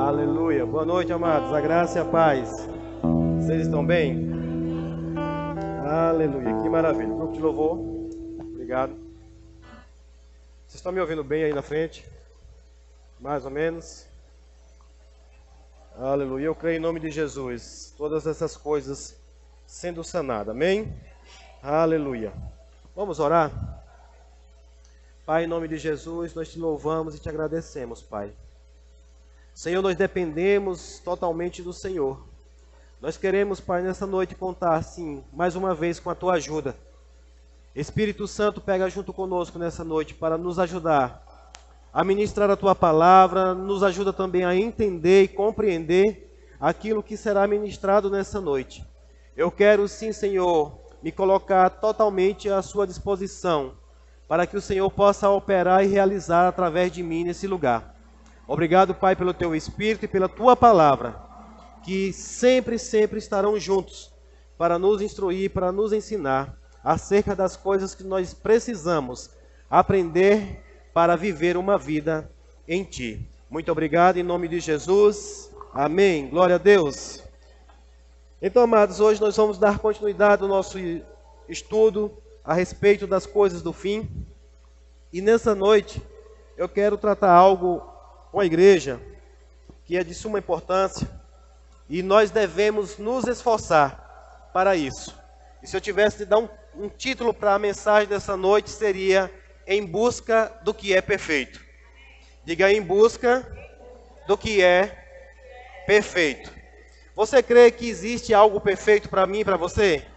Aleluia. Boa noite, amados. A graça e a paz. Vocês estão bem? Aleluia. Que maravilha. Grupo de louvor. Obrigado. Vocês estão me ouvindo bem aí na frente? Mais ou menos. Aleluia. Eu creio em nome de Jesus. Todas essas coisas sendo sanadas. Amém? Aleluia. Vamos orar? Pai, em nome de Jesus, nós te louvamos e te agradecemos, Pai. Senhor, nós dependemos totalmente do Senhor. Nós queremos, Pai, nessa noite contar, sim, mais uma vez com a Tua ajuda. Espírito Santo, pega junto conosco nessa noite para nos ajudar a ministrar a Tua palavra, nos ajuda também a entender e compreender aquilo que será ministrado nessa noite. Eu quero, sim, Senhor, me colocar totalmente à Sua disposição, para que o Senhor possa operar e realizar através de mim nesse lugar. Obrigado, Pai, pelo Teu Espírito e pela Tua palavra, que sempre, sempre estarão juntos para nos instruir, para nos ensinar acerca das coisas que nós precisamos aprender para viver uma vida em Ti. Muito obrigado, em nome de Jesus. Amém. Glória a Deus. Então, amados, hoje nós vamos dar continuidade ao nosso estudo a respeito das coisas do fim. E nessa noite eu quero tratar algo com a igreja que é de suma importância e nós devemos nos esforçar para isso. E se eu tivesse de dar um título para a mensagem dessa noite, seria Em Busca do que é Perfeito. Diga, em busca do que é perfeito. Você crê que existe algo perfeito para mim e para você?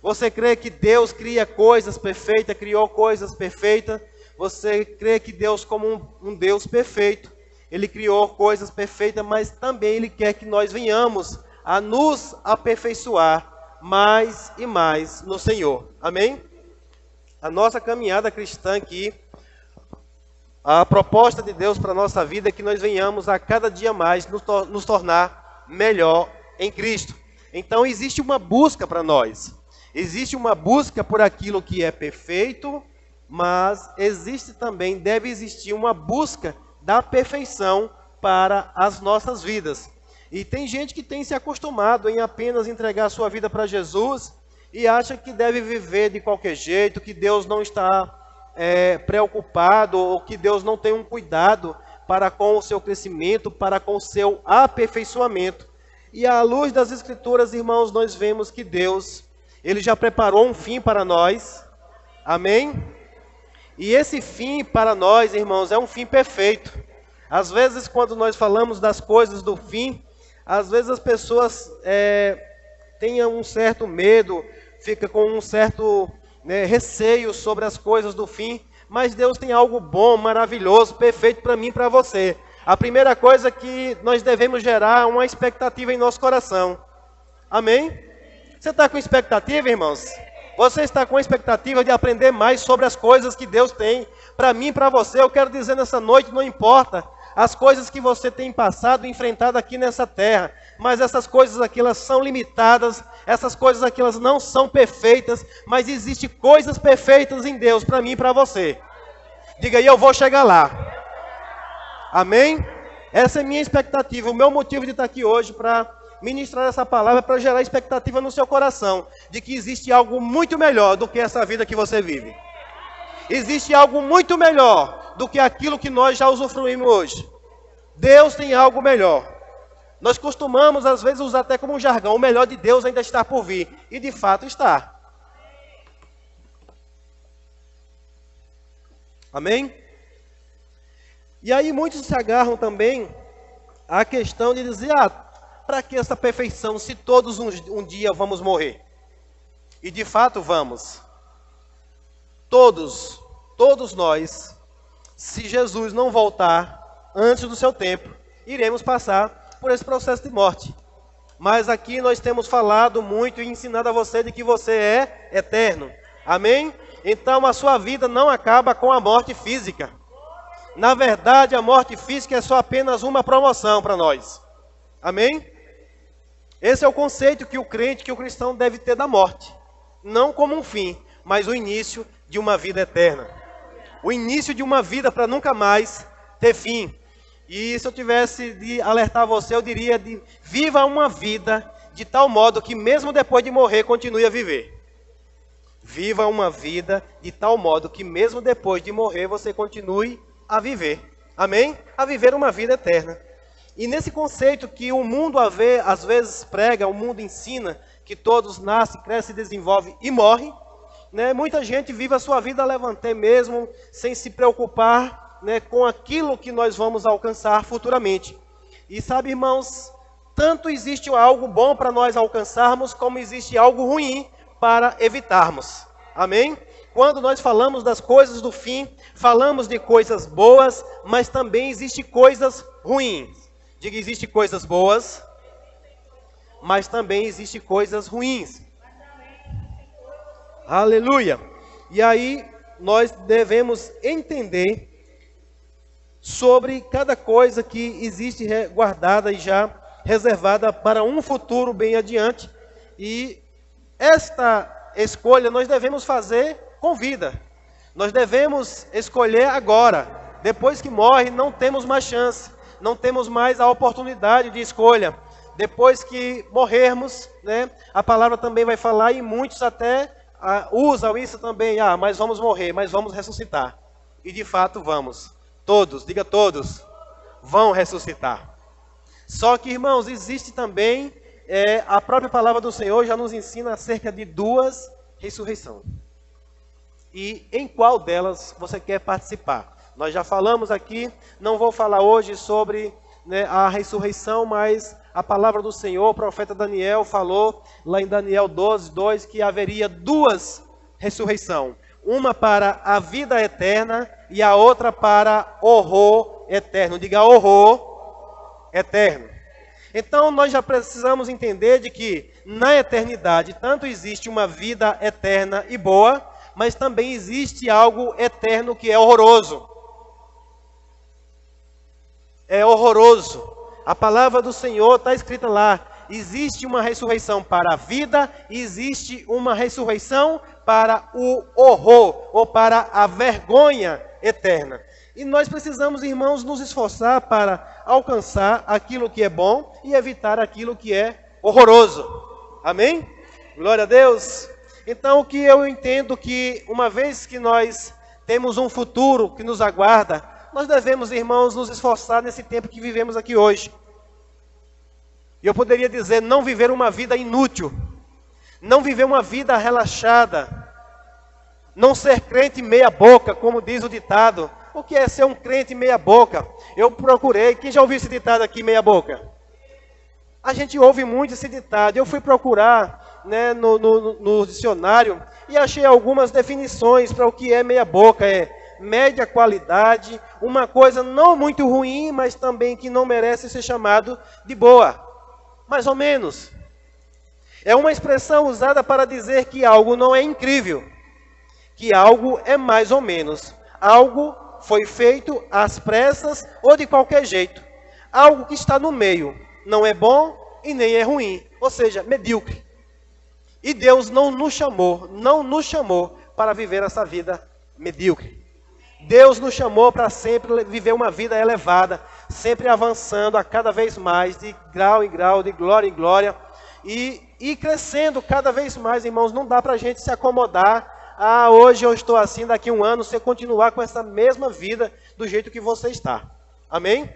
Você crê que Deus cria coisas perfeitas, criou coisas perfeitas? Você crê que Deus, como um Deus perfeito, Ele criou coisas perfeitas, mas também Ele quer que nós venhamos a nos aperfeiçoar mais e mais no Senhor. Amém? A nossa caminhada cristã aqui, a proposta de Deus para a nossa vida é que nós venhamos a cada dia mais nos tornar melhor em Cristo. Então existe uma busca para nós. Existe uma busca por aquilo que é perfeito, mas existe também, deve existir uma busca da perfeição para as nossas vidas. E tem gente que tem se acostumado em apenas entregar a sua vida para Jesus e acha que deve viver de qualquer jeito, que Deus não está preocupado, ou que Deus não tem um cuidado para com o seu crescimento, para com o seu aperfeiçoamento. E à luz das Escrituras, irmãos, nós vemos que Deus, Ele já preparou um fim para nós. Amém? E esse fim para nós, irmãos, é um fim perfeito. Às vezes, quando nós falamos das coisas do fim, às vezes as pessoas têm um certo medo, ficam com um certo receio sobre as coisas do fim, mas Deus tem algo bom, maravilhoso, perfeito para mim e para você. A primeira coisa que nós devemos gerar é uma expectativa em nosso coração. Amém? Você está com expectativa, irmãos? Você está com expectativa de aprender mais sobre as coisas que Deus tem para mim e para você? Eu quero dizer nessa noite, não importa as coisas que você tem passado e enfrentado aqui nessa terra, mas essas coisas aqui, elas são limitadas, essas coisas aqui, elas não são perfeitas, mas existem coisas perfeitas em Deus para mim e para você. Diga aí, eu vou chegar lá. Amém? Essa é a minha expectativa, o meu motivo de estar aqui hoje para ministrar essa palavra, para gerar expectativa no seu coração, de que existe algo muito melhor do que essa vida que você vive. Existe algo muito melhor do que aquilo que nós já usufruímos hoje. Deus tem algo melhor. Nós costumamos, às vezes, usar até como um jargão, o melhor de Deus ainda está por vir. E de fato está. Amém? E aí muitos se agarram também à questão de dizer, para que essa perfeição, se todos um dia vamos morrer? E de fato vamos. Todos nós, se Jesus não voltar antes do seu tempo, iremos passar por esse processo de morte. Mas aqui nós temos falado muito e ensinado a você de que você é eterno. Amém? Então a sua vida não acaba com a morte física. Na verdade, a morte física é só apenas uma promoção para nós. Amém? Esse é o conceito que o crente, que o cristão deve ter da morte. Não como um fim, mas o início de uma vida eterna. O início de uma vida para nunca mais ter fim. E se eu tivesse de alertar você, eu diria de viva uma vida de tal modo que mesmo depois de morrer, continue a viver. Viva uma vida de tal modo que mesmo depois de morrer, você continue a viver. Amém? A viver uma vida eterna. E nesse conceito que o mundo às vezes prega, o mundo ensina, que todos nascem, crescem, desenvolvem e morrem, né? Muita gente vive a sua vida a levantar mesmo, sem se preocupar, né, com aquilo que nós vamos alcançar futuramente. E sabe, irmãos, tanto existe algo bom para nós alcançarmos, como existe algo ruim para evitarmos. Amém? Quando nós falamos das coisas do fim, falamos de coisas boas, mas também existe coisas ruins. Diga, existe coisas boas, mas também existe coisas ruins. Aleluia! E aí nós devemos entender sobre cada coisa que existe guardada e já reservada para um futuro bem adiante. E esta escolha nós devemos fazer com vida. Nós devemos escolher agora. Depois que morre, não temos mais chance. Não temos mais a oportunidade de escolha. Depois que morrermos, né, a palavra também vai falar, e muitos até usam isso também. Mas vamos morrer, mas vamos ressuscitar. E de fato vamos. Todos, diga todos, vão ressuscitar. Só que, irmãos, existe também, a própria palavra do Senhor já nos ensina acerca de duas ressurreições. E em qual delas você quer participar? Nós já falamos aqui, não vou falar hoje sobre, né, a ressurreição, mas a palavra do Senhor, o profeta Daniel falou lá em Daniel 12:2 que haveria duas ressurreições. Uma para a vida eterna e a outra para horror eterno. Diga horror eterno. Então nós já precisamos entender de que na eternidade tanto existe uma vida eterna e boa, mas também existe algo eterno que é horroroso. É horroroso. A palavra do Senhor está escrita lá. Existe uma ressurreição para a vida e existe uma ressurreição para o horror ou para a vergonha eterna. E nós precisamos, irmãos, nos esforçar para alcançar aquilo que é bom e evitar aquilo que é horroroso. Amém? Glória a Deus. Então, o que eu entendo que uma vez que nós temos um futuro que nos aguarda, nós devemos, irmãos, nos esforçar nesse tempo que vivemos aqui hoje. E eu poderia dizer, não viver uma vida inútil, não viver uma vida relaxada, não ser crente meia boca, como diz o ditado. O que é ser um crente meia boca? Eu procurei, quem já ouviu esse ditado aqui, meia boca? A gente ouve muito esse ditado. Eu fui procurar, né, no dicionário e achei algumas definições para o que é meia boca. É média qualidade, uma coisa não muito ruim, mas também que não merece ser chamado de boa. Mais ou menos. É uma expressão usada para dizer que algo não é incrível, que algo é mais ou menos. Algo foi feito às pressas ou de qualquer jeito. Algo que está no meio, não é bom e nem é ruim, ou seja, medíocre. E Deus não nos chamou para viver essa vida medíocre. Deus nos chamou para sempre viver uma vida elevada, sempre avançando a cada vez mais, de grau em grau, de glória em glória, e crescendo cada vez mais, irmãos. Não dá para a gente se acomodar. Hoje eu estou assim, daqui a um ano você continuar com essa mesma vida do jeito que você está. Amém?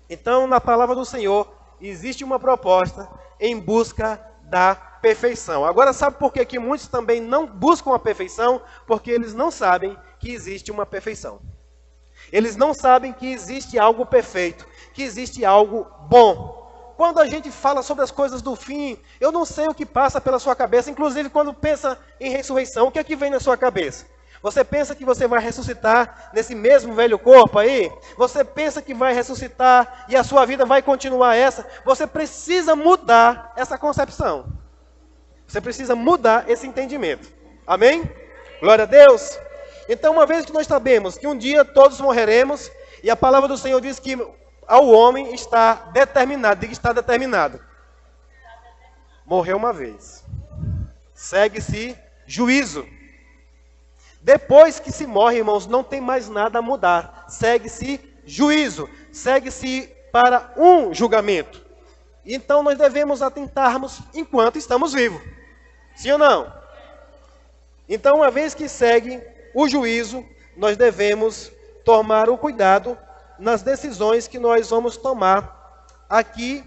Então, na palavra do Senhor, existe uma proposta em busca da perfeição. Agora, sabe por que muitos também não buscam a perfeição? Porque eles não sabem que existe uma perfeição. Eles não sabem que existe algo perfeito, que existe algo bom. Quando a gente fala sobre as coisas do fim, eu não sei o que passa pela sua cabeça, inclusive quando pensa em ressurreição, o que é que vem na sua cabeça? Você pensa que você vai ressuscitar nesse mesmo velho corpo aí? Você pensa que vai ressuscitar e a sua vida vai continuar essa? Você precisa mudar essa concepção. Você precisa mudar esse entendimento. Amém? Glória a Deus. Então, uma vez que nós sabemos que um dia todos morreremos, e a palavra do Senhor diz que ao homem está determinado, diga está determinado. Morreu uma vez. Segue-se juízo. Depois que se morre, irmãos, não tem mais nada a mudar. Segue-se juízo, segue-se para um julgamento. Então nós devemos atentarmos enquanto estamos vivos. Sim ou não? Então, uma vez que segue o juízo, nós devemos tomar o cuidado nas decisões que nós vamos tomar aqui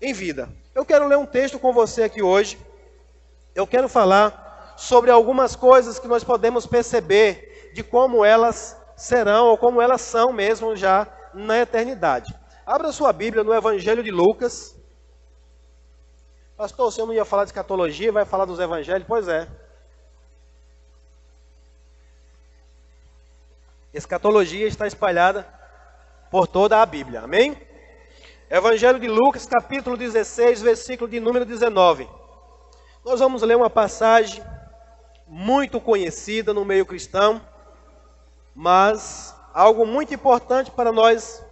em vida. Eu quero ler um texto com você aqui hoje. Eu quero falar sobre algumas coisas que nós podemos perceber de como elas serão ou como elas são mesmo já na eternidade. Abra sua Bíblia no Evangelho de Lucas. Pastor, o senhor não ia falar de escatologia, vai falar dos evangelhos? Pois é. Escatologia está espalhada por toda a Bíblia. Amém? Evangelho de Lucas, capítulo 16, versículo de número 19. Nós vamos ler uma passagem muito conhecida no meio cristão, mas algo muito importante para nós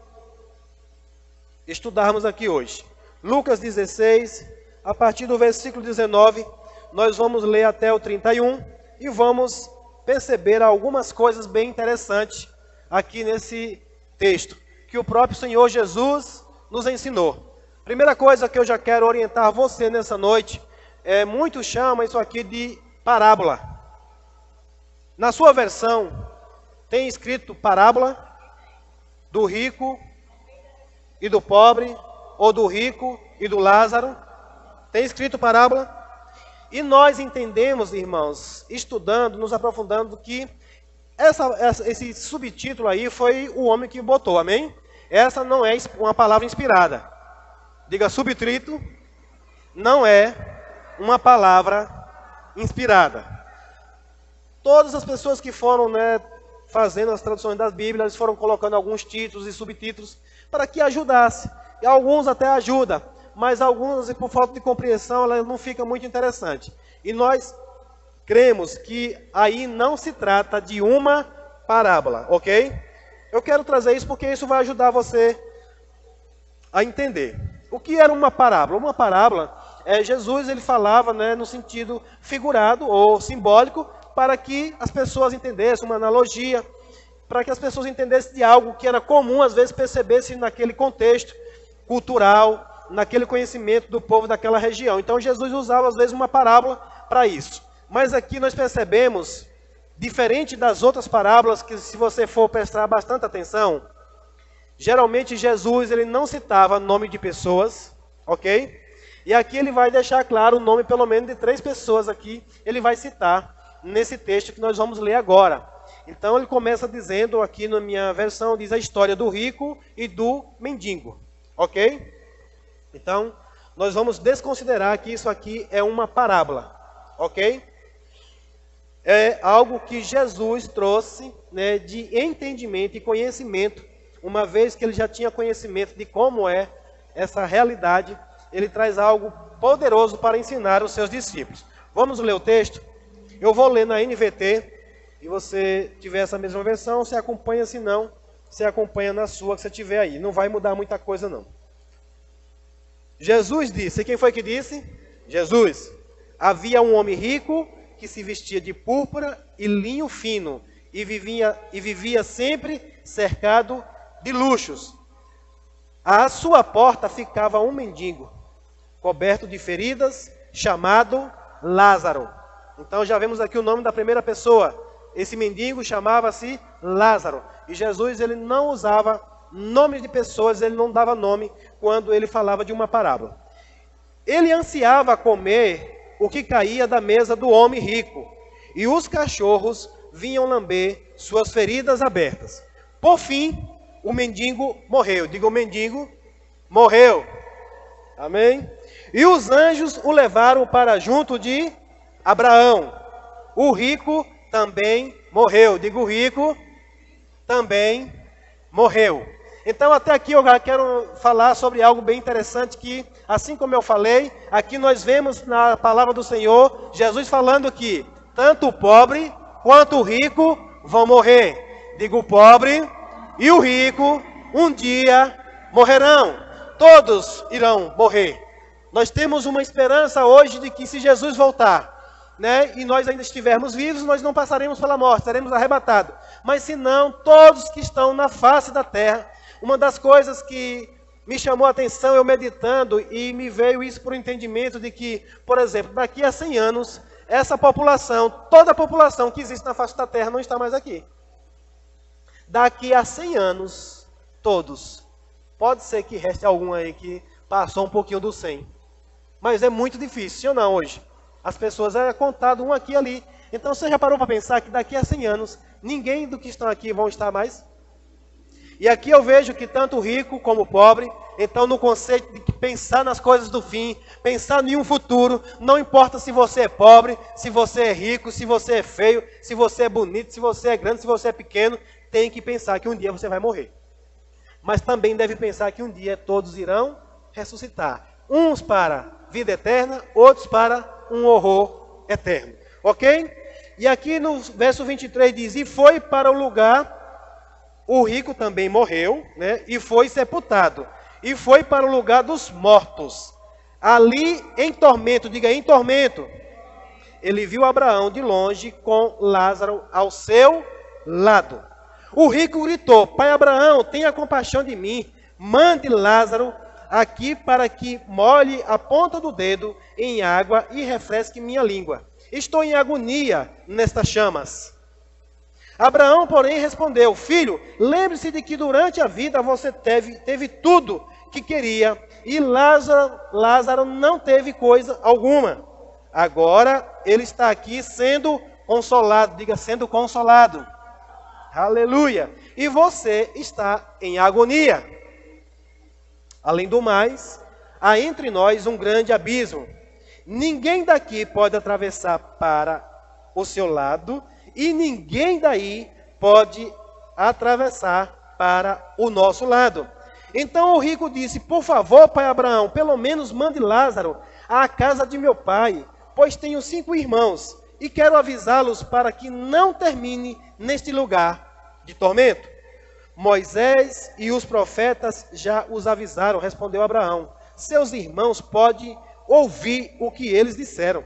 estudarmos aqui hoje. Lucas 16, a partir do versículo 19, nós vamos ler até o 31 e vamos perceber algumas coisas bem interessantes aqui nesse texto, que o próprio Senhor Jesus nos ensinou. Primeira coisa que eu já quero orientar você nessa noite, muitos chamam isso aqui de parábola. Na sua versão, tem escrito parábola do rico e do pobre, ou do rico e do Lázaro. Tem escrito parábola? E nós entendemos, irmãos, estudando, nos aprofundando, que esse subtítulo aí foi o homem que botou, amém? Essa não é uma palavra inspirada. Diga, subtítulo não é uma palavra inspirada. Todas as pessoas que foram fazendo as traduções das Bíblias, eles foram colocando alguns títulos e subtítulos para que ajudasse. E alguns até ajudam, mas alguns, por falta de compreensão, ela não fica muito interessante. E nós cremos que aí não se trata de uma parábola, ok? Eu quero trazer isso porque isso vai ajudar você a entender. O que era uma parábola? Uma parábola, Jesus ele falava no sentido figurado ou simbólico, para que as pessoas entendessem, uma analogia, para que as pessoas entendessem de algo que era comum, às vezes percebessem naquele contexto cultural, naquele conhecimento do povo daquela região. Então Jesus usava às vezes uma parábola para isso. Mas aqui nós percebemos, diferente das outras parábolas, que se você for prestar bastante atenção, geralmente Jesus ele não citava nome de pessoas, ok? E aqui ele vai deixar claro o nome pelo menos de 3 pessoas aqui, ele vai citar nesse texto que nós vamos ler agora. Então ele começa dizendo, aqui na minha versão, diz a história do rico e do mendigo, ok? Então, nós vamos desconsiderar que isso aqui é uma parábola, ok? É algo que Jesus trouxe de entendimento e conhecimento, uma vez que ele já tinha conhecimento de como é essa realidade, ele traz algo poderoso para ensinar os seus discípulos. Vamos ler o texto? Eu vou ler na NVT, e você tiver essa mesma versão, você acompanha, se não, você acompanha na sua que você tiver aí. Não vai mudar muita coisa não. Jesus disse, e quem foi que disse? Jesus. Havia um homem rico que se vestia de púrpura e linho fino e vivia sempre cercado de luxos. À sua porta ficava um mendigo, coberto de feridas, chamado Lázaro. Então já vemos aqui o nome da primeira pessoa. Esse mendigo chamava-se Lázaro. E Jesus ele não usava nomes de pessoas, ele não dava nome quando ele falava de uma parábola. Ele ansiava comer o que caía da mesa do homem rico, e os cachorros vinham lamber suas feridas abertas. Por fim, o mendigo morreu. Diga, o mendigo morreu. Amém? E os anjos o levaram para junto de Abraão. O rico também morreu. Diga, o rico também morreu. Então até aqui eu já quero falar sobre algo bem interessante que, assim como eu falei, aqui nós vemos na palavra do Senhor, Jesus falando que tanto o pobre quanto o rico vão morrer. Digo, o pobre e o rico um dia morrerão. Todos irão morrer. Nós temos uma esperança hoje de que se Jesus voltar, e nós ainda estivermos vivos, nós não passaremos pela morte, seremos arrebatados. Mas se não, todos que estão na face da terra Uma das coisas que me chamou a atenção, eu meditando, e me veio isso por entendimento de que, por exemplo, daqui a 100 anos, essa população, toda a população que existe na face da Terra não está mais aqui. Daqui a 100 anos, todos. Pode ser que reste algum aí que passou um pouquinho do 100. Mas é muito difícil, sim ou não, hoje? As pessoas, é contado um aqui e ali. Então, você já parou para pensar que daqui a 100 anos, ninguém do que estão aqui vão estar mais? E aqui eu vejo que tanto o rico como o pobre, então no conceito de pensar nas coisas do fim, pensar em um futuro, não importa se você é pobre, se você é rico, se você é feio, se você é bonito, se você é grande, se você é pequeno, tem que pensar que um dia você vai morrer. Mas também deve pensar que um dia todos irão ressuscitar. Uns para vida eterna, outros para um horror eterno. Ok? E aqui no verso 23 diz, e foi para o lugar... O rico também morreu, né, e foi sepultado. E foi para o lugar dos mortos. Ali em tormento, diga em tormento. Ele viu Abraão de longe com Lázaro ao seu lado. O rico gritou, Pai Abraão, tenha compaixão de mim. Mande Lázaro aqui para que molhe a ponta do dedo em água e refresque minha língua. Estou em agonia nestas chamas. Abraão, porém, respondeu, filho, lembre-se de que durante a vida você teve tudo que queria e Lázaro não teve coisa alguma. Agora ele está aqui sendo consolado, diga sendo consolado. Aleluia! E você está em agonia. Além do mais, há entre nós um grande abismo. Ninguém daqui pode atravessar para o seu lado e ninguém daí pode atravessar para o nosso lado. Então o rico disse, por favor, pai Abraão, pelo menos mande Lázaro à casa de meu pai, pois tenho 5 irmãos, e quero avisá-los para que não termine neste lugar de tormento. Moisés e os profetas já os avisaram, respondeu Abraão. Seus irmãos podem ouvir o que eles disseram.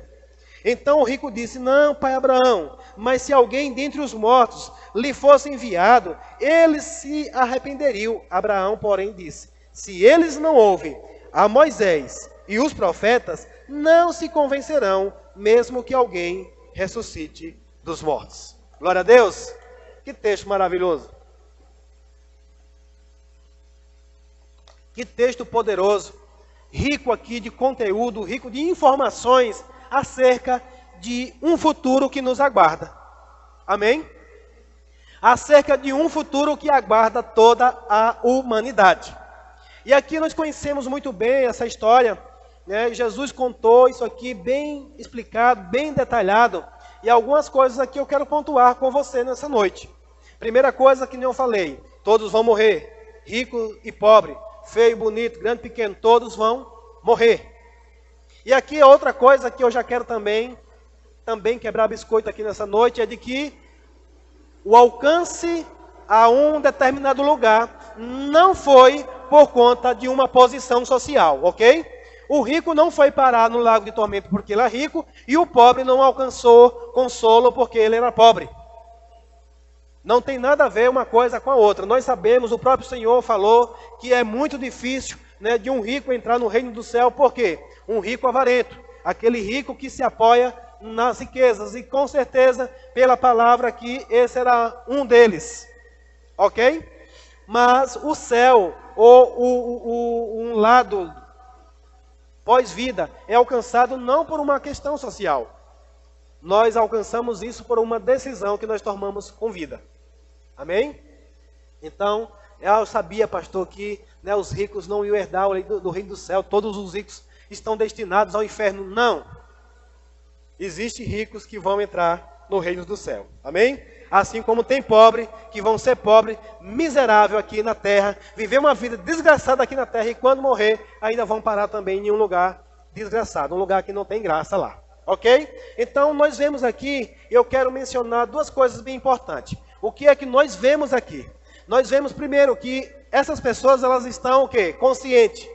Então o rico disse, não, pai Abraão, mas se alguém dentre os mortos lhe fosse enviado, eles se arrependeriam. Abraão, porém, disse, se eles não ouvem a Moisés e os profetas, não se convencerão, mesmo que alguém ressuscite dos mortos. Glória a Deus! Que texto maravilhoso! Que texto poderoso, rico aqui de conteúdo, rico de informações, acerca de um futuro que nos aguarda. Amém? Acerca de um futuro que aguarda toda a humanidade. E aqui nós conhecemos muito bem essa história, né? Jesus contou isso aqui bem explicado, bem detalhado. E algumas coisas aqui eu quero pontuar com você nessa noite. Primeira coisa que nem eu falei, todos vão morrer. Rico e pobre, feio, bonito, grande, pequeno, todos vão morrer. E aqui outra coisa que eu já quero também quebrar biscoito aqui nessa noite, é de que o alcance a um determinado lugar não foi por conta de uma posição social, ok? O rico não foi parar no lago de tormento porque ele é rico, e o pobre não alcançou consolo porque ele era pobre. Não tem nada a ver uma coisa com a outra. Nós sabemos, o próprio Senhor falou que é muito difícil, né, de um rico entrar no reino do céu. Por quê? Um rico avarento, aquele rico que se apoia nas riquezas, e com certeza, pela palavra aqui, esse era um deles, ok? Mas o céu, ou um lado pós-vida, é alcançado não por uma questão social, nós alcançamos isso por uma decisão que nós tomamos com vida, amém? Então, eu sabia, pastor, que, né, os ricos não iam herdar o reino do reino do céu, todos os ricos estão destinados ao inferno. Não. Existem ricos que vão entrar no reino do céu. Amém? Assim como tem pobre que vão ser pobre, miserável aqui na terra, viver uma vida desgraçada aqui na terra, e quando morrer ainda vão parar também em um lugar desgraçado, um lugar que não tem graça lá. Ok? Então nós vemos aqui, eu quero mencionar 2 coisas bem importantes. O que é que nós vemos aqui? Nós vemos primeiro que essas pessoas, elas estão o quê? Conscientes.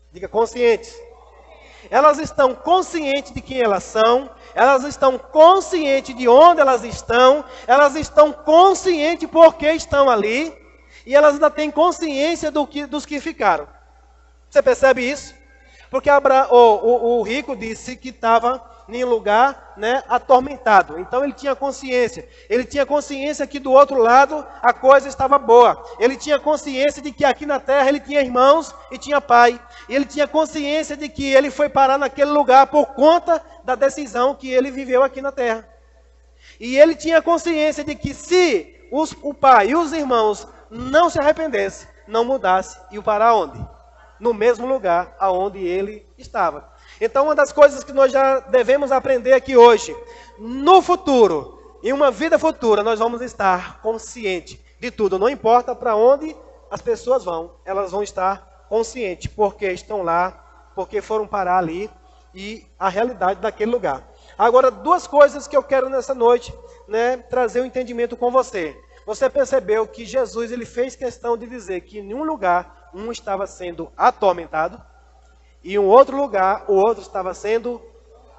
Diga conscientes. Elas estão conscientes de quem elas são, elas estão conscientes de onde elas estão conscientes porque estão ali, e elas ainda têm consciência dos que ficaram. Você percebe isso? Porque o rico disse que estava em um lugar, né, atormentado. Então ele tinha consciência. Ele tinha consciência que do outro lado a coisa estava boa. Ele tinha consciência de que aqui na terra ele tinha irmãos e tinha pai. E ele tinha consciência de que ele foi parar naquele lugar por conta da decisão que ele viveu aqui na terra. E ele tinha consciência de que se o pai e os irmãos não se arrependessem, não mudasse, iam parar onde? No mesmo lugar aonde ele estava. Então, uma das coisas que nós já devemos aprender aqui hoje, no futuro, em uma vida futura, nós vamos estar conscientes de tudo. Não importa para onde as pessoas vão, elas vão estar conscientes, porque estão lá, porque foram parar ali, e a realidade daquele lugar. Agora, duas coisas que eu quero nessa noite, né, trazer um entendimento com você. Você percebeu que Jesus ele fez questão de dizer que em um lugar, um estava sendo atormentado, e em um outro lugar, o outro estava sendo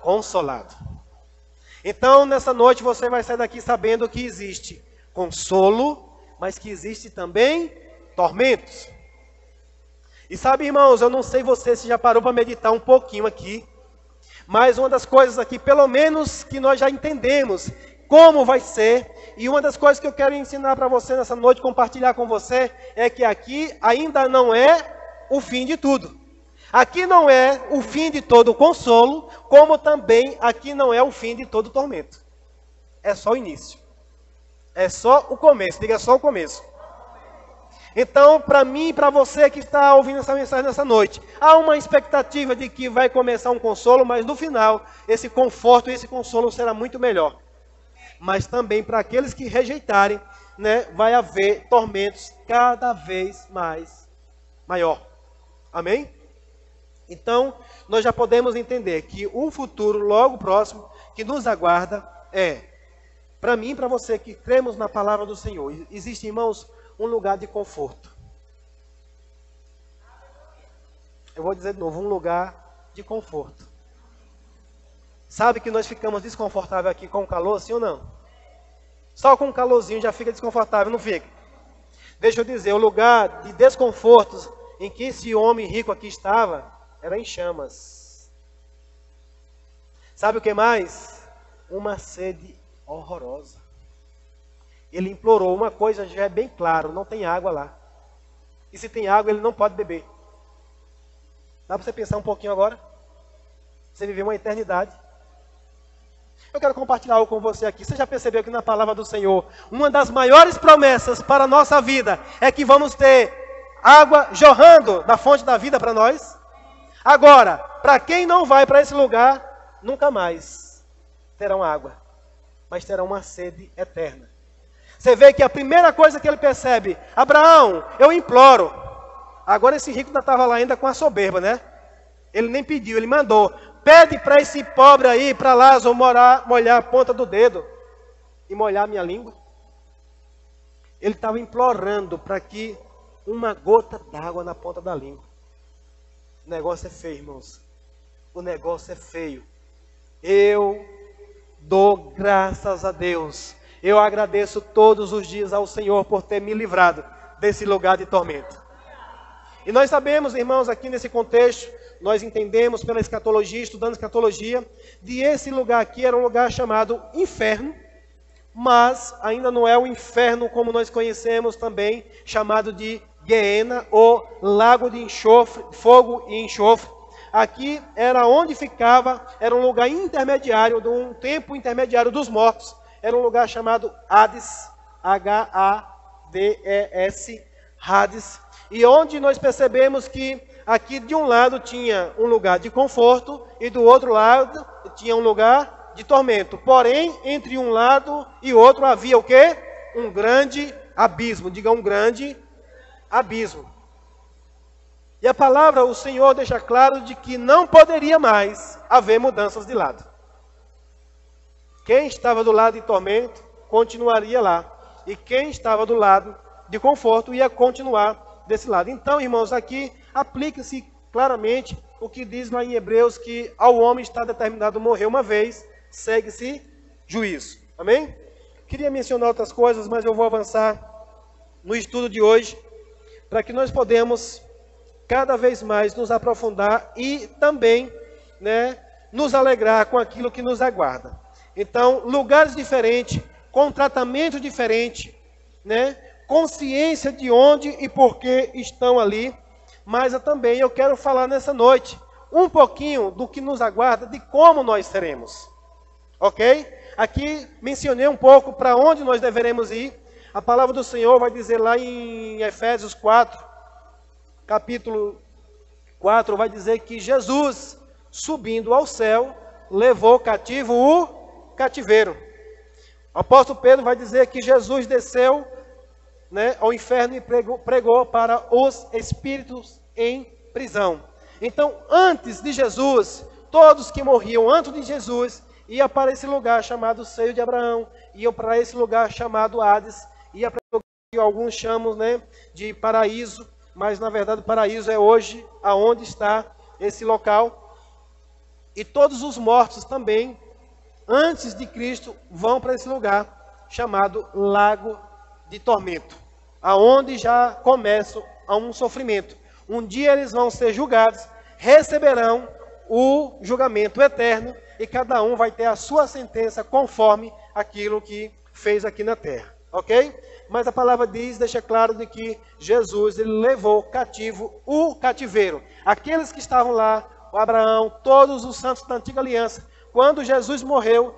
consolado. Então, nessa noite, você vai sair daqui sabendo que existe consolo, mas que existe também tormentos. E sabe, irmãos, eu não sei você se já parou para meditar um pouquinho aqui, mas uma das coisas aqui, pelo menos que nós já entendemos como vai ser, e uma das coisas que eu quero ensinar para você nessa noite, compartilhar com você, é que aqui ainda não é o fim de tudo. Aqui não é o fim de todo o consolo, como também aqui não é o fim de todo o tormento. É só o início. É só o começo, diga só o começo. Então, para mim e para você que está ouvindo essa mensagem nessa noite, há uma expectativa de que vai começar um consolo, mas no final, esse conforto e esse consolo será muito melhor. Mas também para aqueles que rejeitarem, né, vai haver tormentos cada vez maior. Amém? Então, nós já podemos entender que um futuro logo próximo que nos aguarda é, para mim e para você que cremos na palavra do Senhor, existe, irmãos, um lugar de conforto. Eu vou dizer de novo, um lugar de conforto. Sabe que nós ficamos desconfortáveis aqui com o calor, sim ou não? Só com o calorzinho já fica desconfortável, não fica? Deixa eu dizer, o lugar de desconfortos em que esse homem rico aqui estava, era em chamas. Sabe o que mais? Uma sede horrorosa. Ele implorou, uma coisa já é bem claro, não tem água lá. E se tem água, ele não pode beber. Dá para você pensar um pouquinho agora? Você viveu uma eternidade. Eu quero compartilhar algo com você aqui. Você já percebeu que na palavra do Senhor, uma das maiores promessas para a nossa vida é que vamos ter água jorrando da fonte da vida para nós? Agora, para quem não vai para esse lugar, nunca mais terão água, mas terão uma sede eterna. Você vê que a primeira coisa que ele percebe, Abraão, eu imploro. Agora esse rico ainda estava lá ainda com a soberba, né? Ele nem pediu, ele mandou. Pede para esse pobre aí, para Lázaro, molhar a ponta do dedo e molhar a minha língua. Ele estava implorando para que uma gota d'água na ponta da língua. O negócio é feio, irmãos. O negócio é feio. Eu dou graças a Deus. Eu agradeço todos os dias ao Senhor por ter me livrado desse lugar de tormento. E nós sabemos, irmãos, aqui nesse contexto, nós entendemos pela escatologia, estudando escatologia, de esse lugar aqui era um lugar chamado inferno, mas ainda não é o inferno como nós conhecemos também, chamado de Guiena, ou lago de enxofre, fogo e enxofre. Aqui era onde ficava, era um lugar intermediário, de um tempo intermediário dos mortos. Era um lugar chamado Hades, H-A-D-E-S, Hades. E onde nós percebemos que aqui de um lado tinha um lugar de conforto e do outro lado tinha um lugar de tormento. Porém, entre um lado e outro havia o quê? Um grande abismo. Diga, um grande abismo. E a palavra, o Senhor deixa claro de que não poderia mais haver mudanças de lado. Quem estava do lado de tormento, continuaria lá. E quem estava do lado de conforto, ia continuar desse lado. Então, irmãos, aqui aplica-se claramente o que diz lá em Hebreus, que ao homem está determinado morrer uma vez, segue-se juízo. Amém? Queria mencionar outras coisas, mas eu vou avançar no estudo de hoje, para que nós podemos cada vez mais nos aprofundar e também, né, nos alegrar com aquilo que nos aguarda. Então, lugares diferentes, com tratamento diferente, né, consciência de onde e por que estão ali, mas também eu quero falar nessa noite um pouquinho do que nos aguarda, de como nós seremos. Ok? Aqui mencionei um pouco para onde nós deveremos ir. A palavra do Senhor vai dizer lá em Efésios 4, capítulo 4, vai dizer que Jesus, subindo ao céu, levou cativo o cativeiro. O apóstolo Pedro vai dizer que Jesus desceu, né, ao inferno e pregou para os espíritos em prisão. Então, antes de Jesus, todos que morriam antes de Jesus, iam para esse lugar chamado Seio de Abraão, iam para esse lugar chamado Hades, iam para esse lugar que alguns chamam, né, de paraíso, mas na verdade o paraíso é hoje aonde está esse local. E todos os mortos também, antes de Cristo, vão para esse lugar chamado Lago de Tormento, aonde já começa um sofrimento. Um dia eles vão ser julgados, receberão o julgamento eterno e cada um vai ter a sua sentença conforme aquilo que fez aqui na terra, ok? Mas a palavra diz, deixa claro de que Jesus, ele levou cativo o cativeiro. Aqueles que estavam lá, o Abraão, todos os santos da antiga aliança, quando Jesus morreu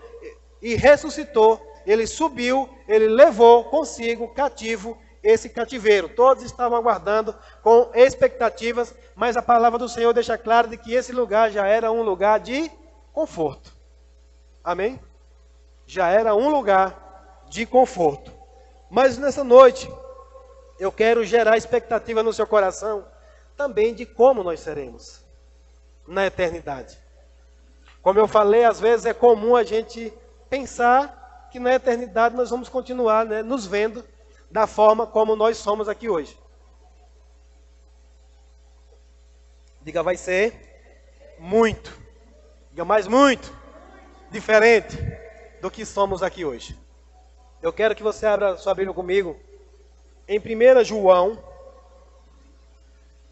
e ressuscitou, ele subiu, ele levou consigo cativo esse cativeiro. Todos estavam aguardando com expectativas, mas a palavra do Senhor deixa claro de que esse lugar já era um lugar de conforto. Amém? Já era um lugar de conforto. Mas nessa noite, eu quero gerar expectativa no seu coração também de como nós seremos na eternidade. Como eu falei, às vezes é comum a gente pensar que na eternidade nós vamos continuar, né, nos vendo da forma como nós somos aqui hoje. Diga, vai ser muito, diga mais muito, diferente do que somos aqui hoje. Eu quero que você abra sua Bíblia comigo em 1 João,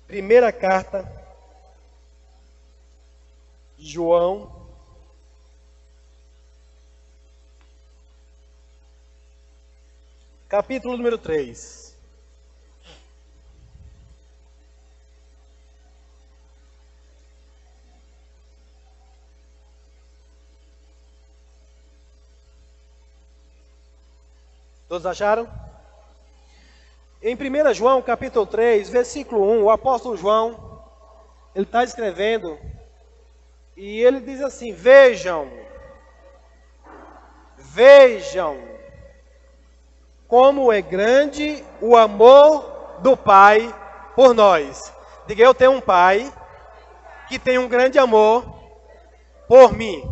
primeira carta, João, capítulo número 3. Todos acharam? Em 1 João, capítulo 3, versículo 1, o apóstolo João, ele está escrevendo, e ele diz assim, vejam, como é grande o amor do Pai por nós. Diga, eu tenho um Pai que tem um grande amor por mim.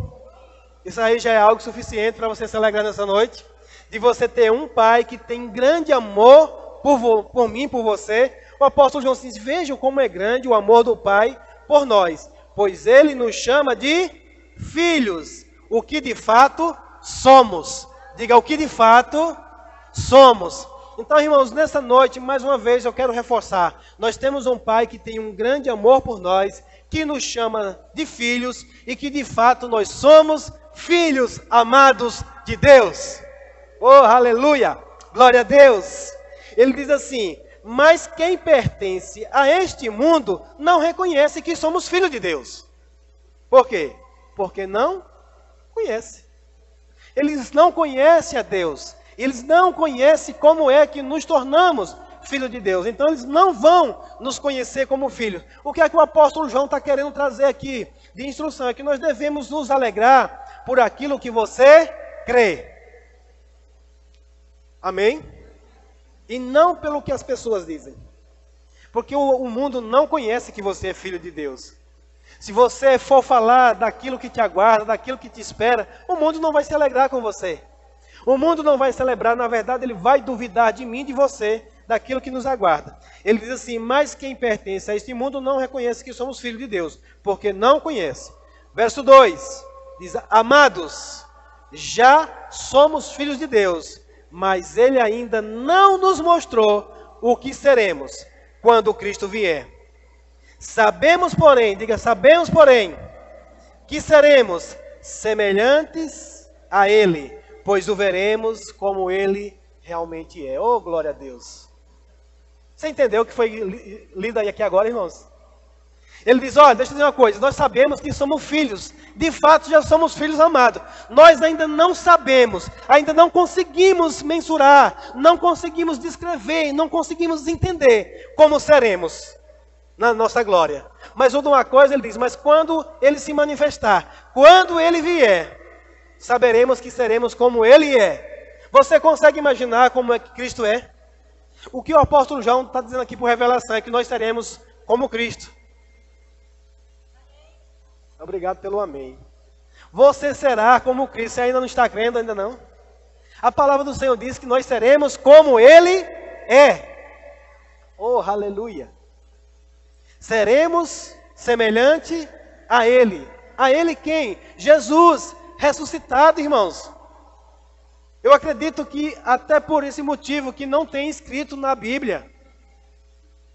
Isso aí já é algo suficiente para você se alegrar nessa noite. De você ter um Pai que tem grande amor por mim, por você. O apóstolo João diz, vejam como é grande o amor do Pai por nós. Pois Ele nos chama de filhos, o que de fato somos. Diga, o que de fato somos. Então, irmãos, nessa noite, mais uma vez, eu quero reforçar. Nós temos um Pai que tem um grande amor por nós, que nos chama de filhos e que de fato nós somos filhos amados de Deus. Oh, aleluia! Glória a Deus! Ele diz assim, mas quem pertence a este mundo não reconhece que somos filhos de Deus. Por quê? Porque não conhece. Eles não conhecem a Deus. Eles não conhecem como é que nos tornamos filhos de Deus. Então eles não vão nos conhecer como filhos. O que é que o apóstolo João está querendo trazer aqui de instrução? É que nós devemos nos alegrar por aquilo que você crê. Amém? E não pelo que as pessoas dizem. Porque o mundo não conhece que você é filho de Deus. Se você for falar daquilo que te aguarda, daquilo que te espera, o mundo não vai se alegrar com você. O mundo não vai celebrar, na verdade, ele vai duvidar de mim e de você, daquilo que nos aguarda. Ele diz assim, mas quem pertence a este mundo não reconhece que somos filhos de Deus, porque não conhece. Verso 2, diz, amados, já somos filhos de Deus, mas ele ainda não nos mostrou o que seremos quando Cristo vier. Sabemos, porém, que seremos semelhantes a ele, pois o veremos como ele realmente é. Oh, glória a Deus! Você entendeu o que foi lido aqui agora, irmãos? Ele diz, olha, deixa eu dizer uma coisa, nós sabemos que somos filhos, de fato já somos filhos amados. Nós ainda não sabemos, ainda não conseguimos mensurar, não conseguimos descrever, não conseguimos entender como seremos na nossa glória. Mas uma coisa ele diz, mas quando ele se manifestar, quando ele vier, saberemos que seremos como ele é. Você consegue imaginar como é que Cristo é? O que o apóstolo João está dizendo aqui por revelação é que nós seremos como Cristo. Obrigado pelo amém. Você será como Cristo. Você ainda não está crendo, ainda não? A palavra do Senhor diz que nós seremos como Ele é. Oh, aleluia. Seremos semelhante a Ele. A Ele quem? Jesus, ressuscitado, irmãos. Eu acredito que até por esse motivo que não tem escrito na Bíblia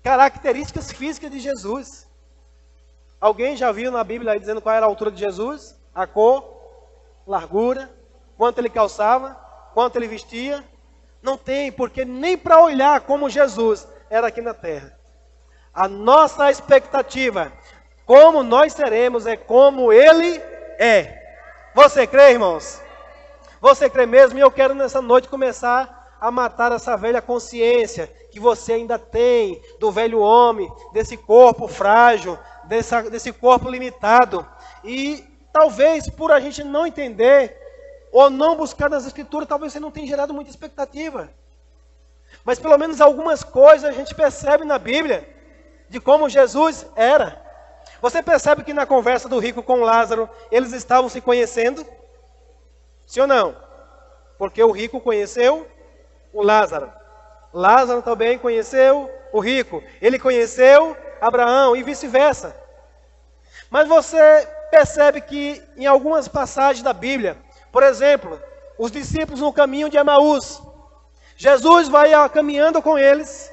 características físicas de Jesus. Alguém já viu na Bíblia aí dizendo qual era a altura de Jesus? A cor, largura, quanto ele calçava, quanto ele vestia? Não tem, porque nem para olhar como Jesus era aqui na terra. A nossa expectativa, como nós seremos, é como ele é. Você crê, irmãos? Você crê mesmo? E eu quero nessa noite começar a matar essa velha consciência que você ainda tem do velho homem, desse corpo frágil, desse corpo limitado. E talvez por a gente não entender ou não buscar nas escrituras, talvez você não tenha gerado muita expectativa. Mas pelo menos algumas coisas a gente percebe na Bíblia de como Jesus era. Você percebe que na conversa do rico com Lázaro, eles estavam se conhecendo? Sim ou não? Porque o rico conheceu o Lázaro. Lázaro também conheceu o rico. Ele conheceu Abraão e vice-versa. Mas você percebe que em algumas passagens da Bíblia, por exemplo, os discípulos no caminho de Emaús, Jesus vai caminhando com eles.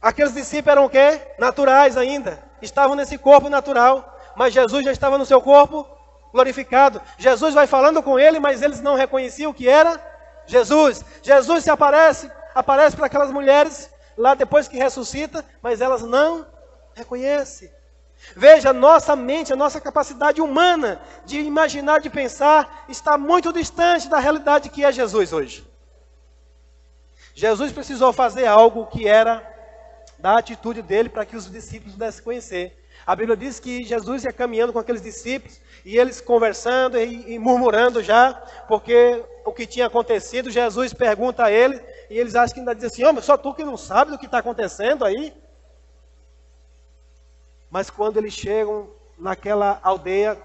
Aqueles discípulos eram o quê? Naturais ainda. Estavam nesse corpo natural. Mas Jesus já estava no seu corpo glorificado. Jesus vai falando com ele, mas eles não reconheciam que era Jesus. Jesus se aparece para aquelas mulheres lá depois que ressuscita, mas elas não reconhecem. Veja, a nossa mente, a nossa capacidade humana de imaginar, de pensar, está muito distante da realidade que é Jesus hoje. Jesus precisou fazer algo que era da atitude dele para que os discípulos pudessem conhecer. A Bíblia diz que Jesus ia caminhando com aqueles discípulos e eles conversando e murmurando já, porque o que tinha acontecido. Jesus pergunta a eles e eles acham que ainda dizem assim, mas só tu que não sabe do que está acontecendo aí. Mas quando eles chegam naquela aldeia,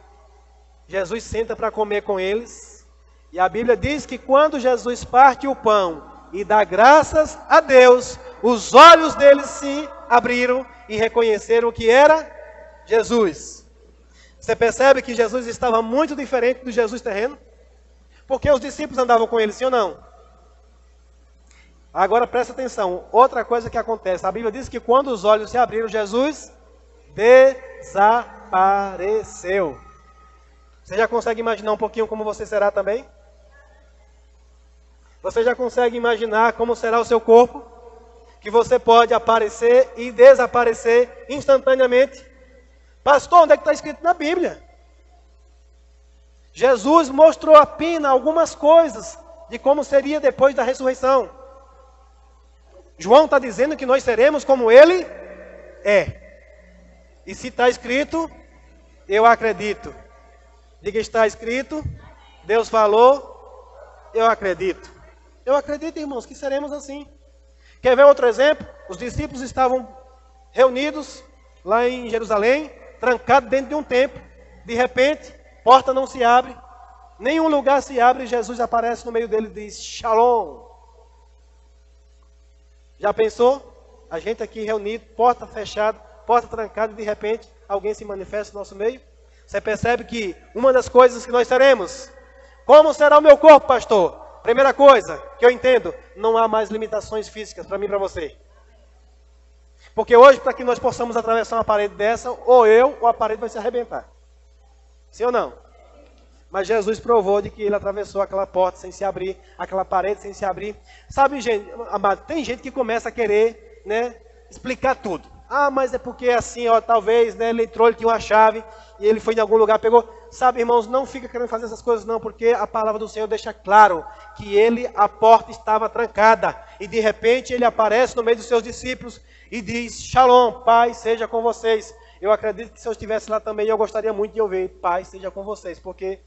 Jesus senta para comer com eles. E a Bíblia diz que quando Jesus parte o pão e dá graças a Deus, os olhos deles se abriram e reconheceram que era Jesus. Você percebe que Jesus estava muito diferente do Jesus terreno? Porque os discípulos andavam com ele, sim ou não? Agora presta atenção, outra coisa que acontece. A Bíblia diz que quando os olhos se abriram, Jesus desapareceu. Você já consegue imaginar um pouquinho como você será também? Você já consegue imaginar como será o seu corpo? Que você pode aparecer e desaparecer instantaneamente. Pastor, onde é que está escrito na Bíblia? Jesus mostrou apenas algumas coisas de como seria depois da ressurreição. João está dizendo que nós seremos como ele é. E se está escrito, eu acredito. Diga, está escrito, Deus falou, eu acredito. Eu acredito, irmãos, que seremos assim. Quer ver outro exemplo? Os discípulos estavam reunidos lá em Jerusalém, trancados dentro de um templo. De repente, porta não se abre, nenhum lugar se abre e Jesus aparece no meio dele e diz, Shalom. Já pensou? A gente aqui reunido, porta fechada, porta trancada e de repente alguém se manifesta no nosso meio. Você percebe que uma das coisas que nós teremos, como será o meu corpo, pastor? Primeira coisa que eu entendo, não há mais limitações físicas para mim e para você. Porque hoje, para que nós possamos atravessar uma parede dessa, ou a parede vai se arrebentar. Sim ou não? Mas Jesus provou de que ele atravessou aquela porta sem se abrir, aquela parede sem se abrir. Sabe, gente, amado, tem gente que começa a querer, né, explicar tudo. Ah, mas é porque assim, ó, talvez, né, ele entrou, ele tinha uma chave, e ele foi em algum lugar, pegou. Sabe, irmãos, não fica querendo fazer essas coisas não, porque a palavra do Senhor deixa claro que a porta estava trancada, e de repente ele aparece no meio dos seus discípulos, e diz, Shalom, paz seja com vocês. Eu acredito que se eu estivesse lá também, eu gostaria muito de ouvir, paz seja com vocês, porque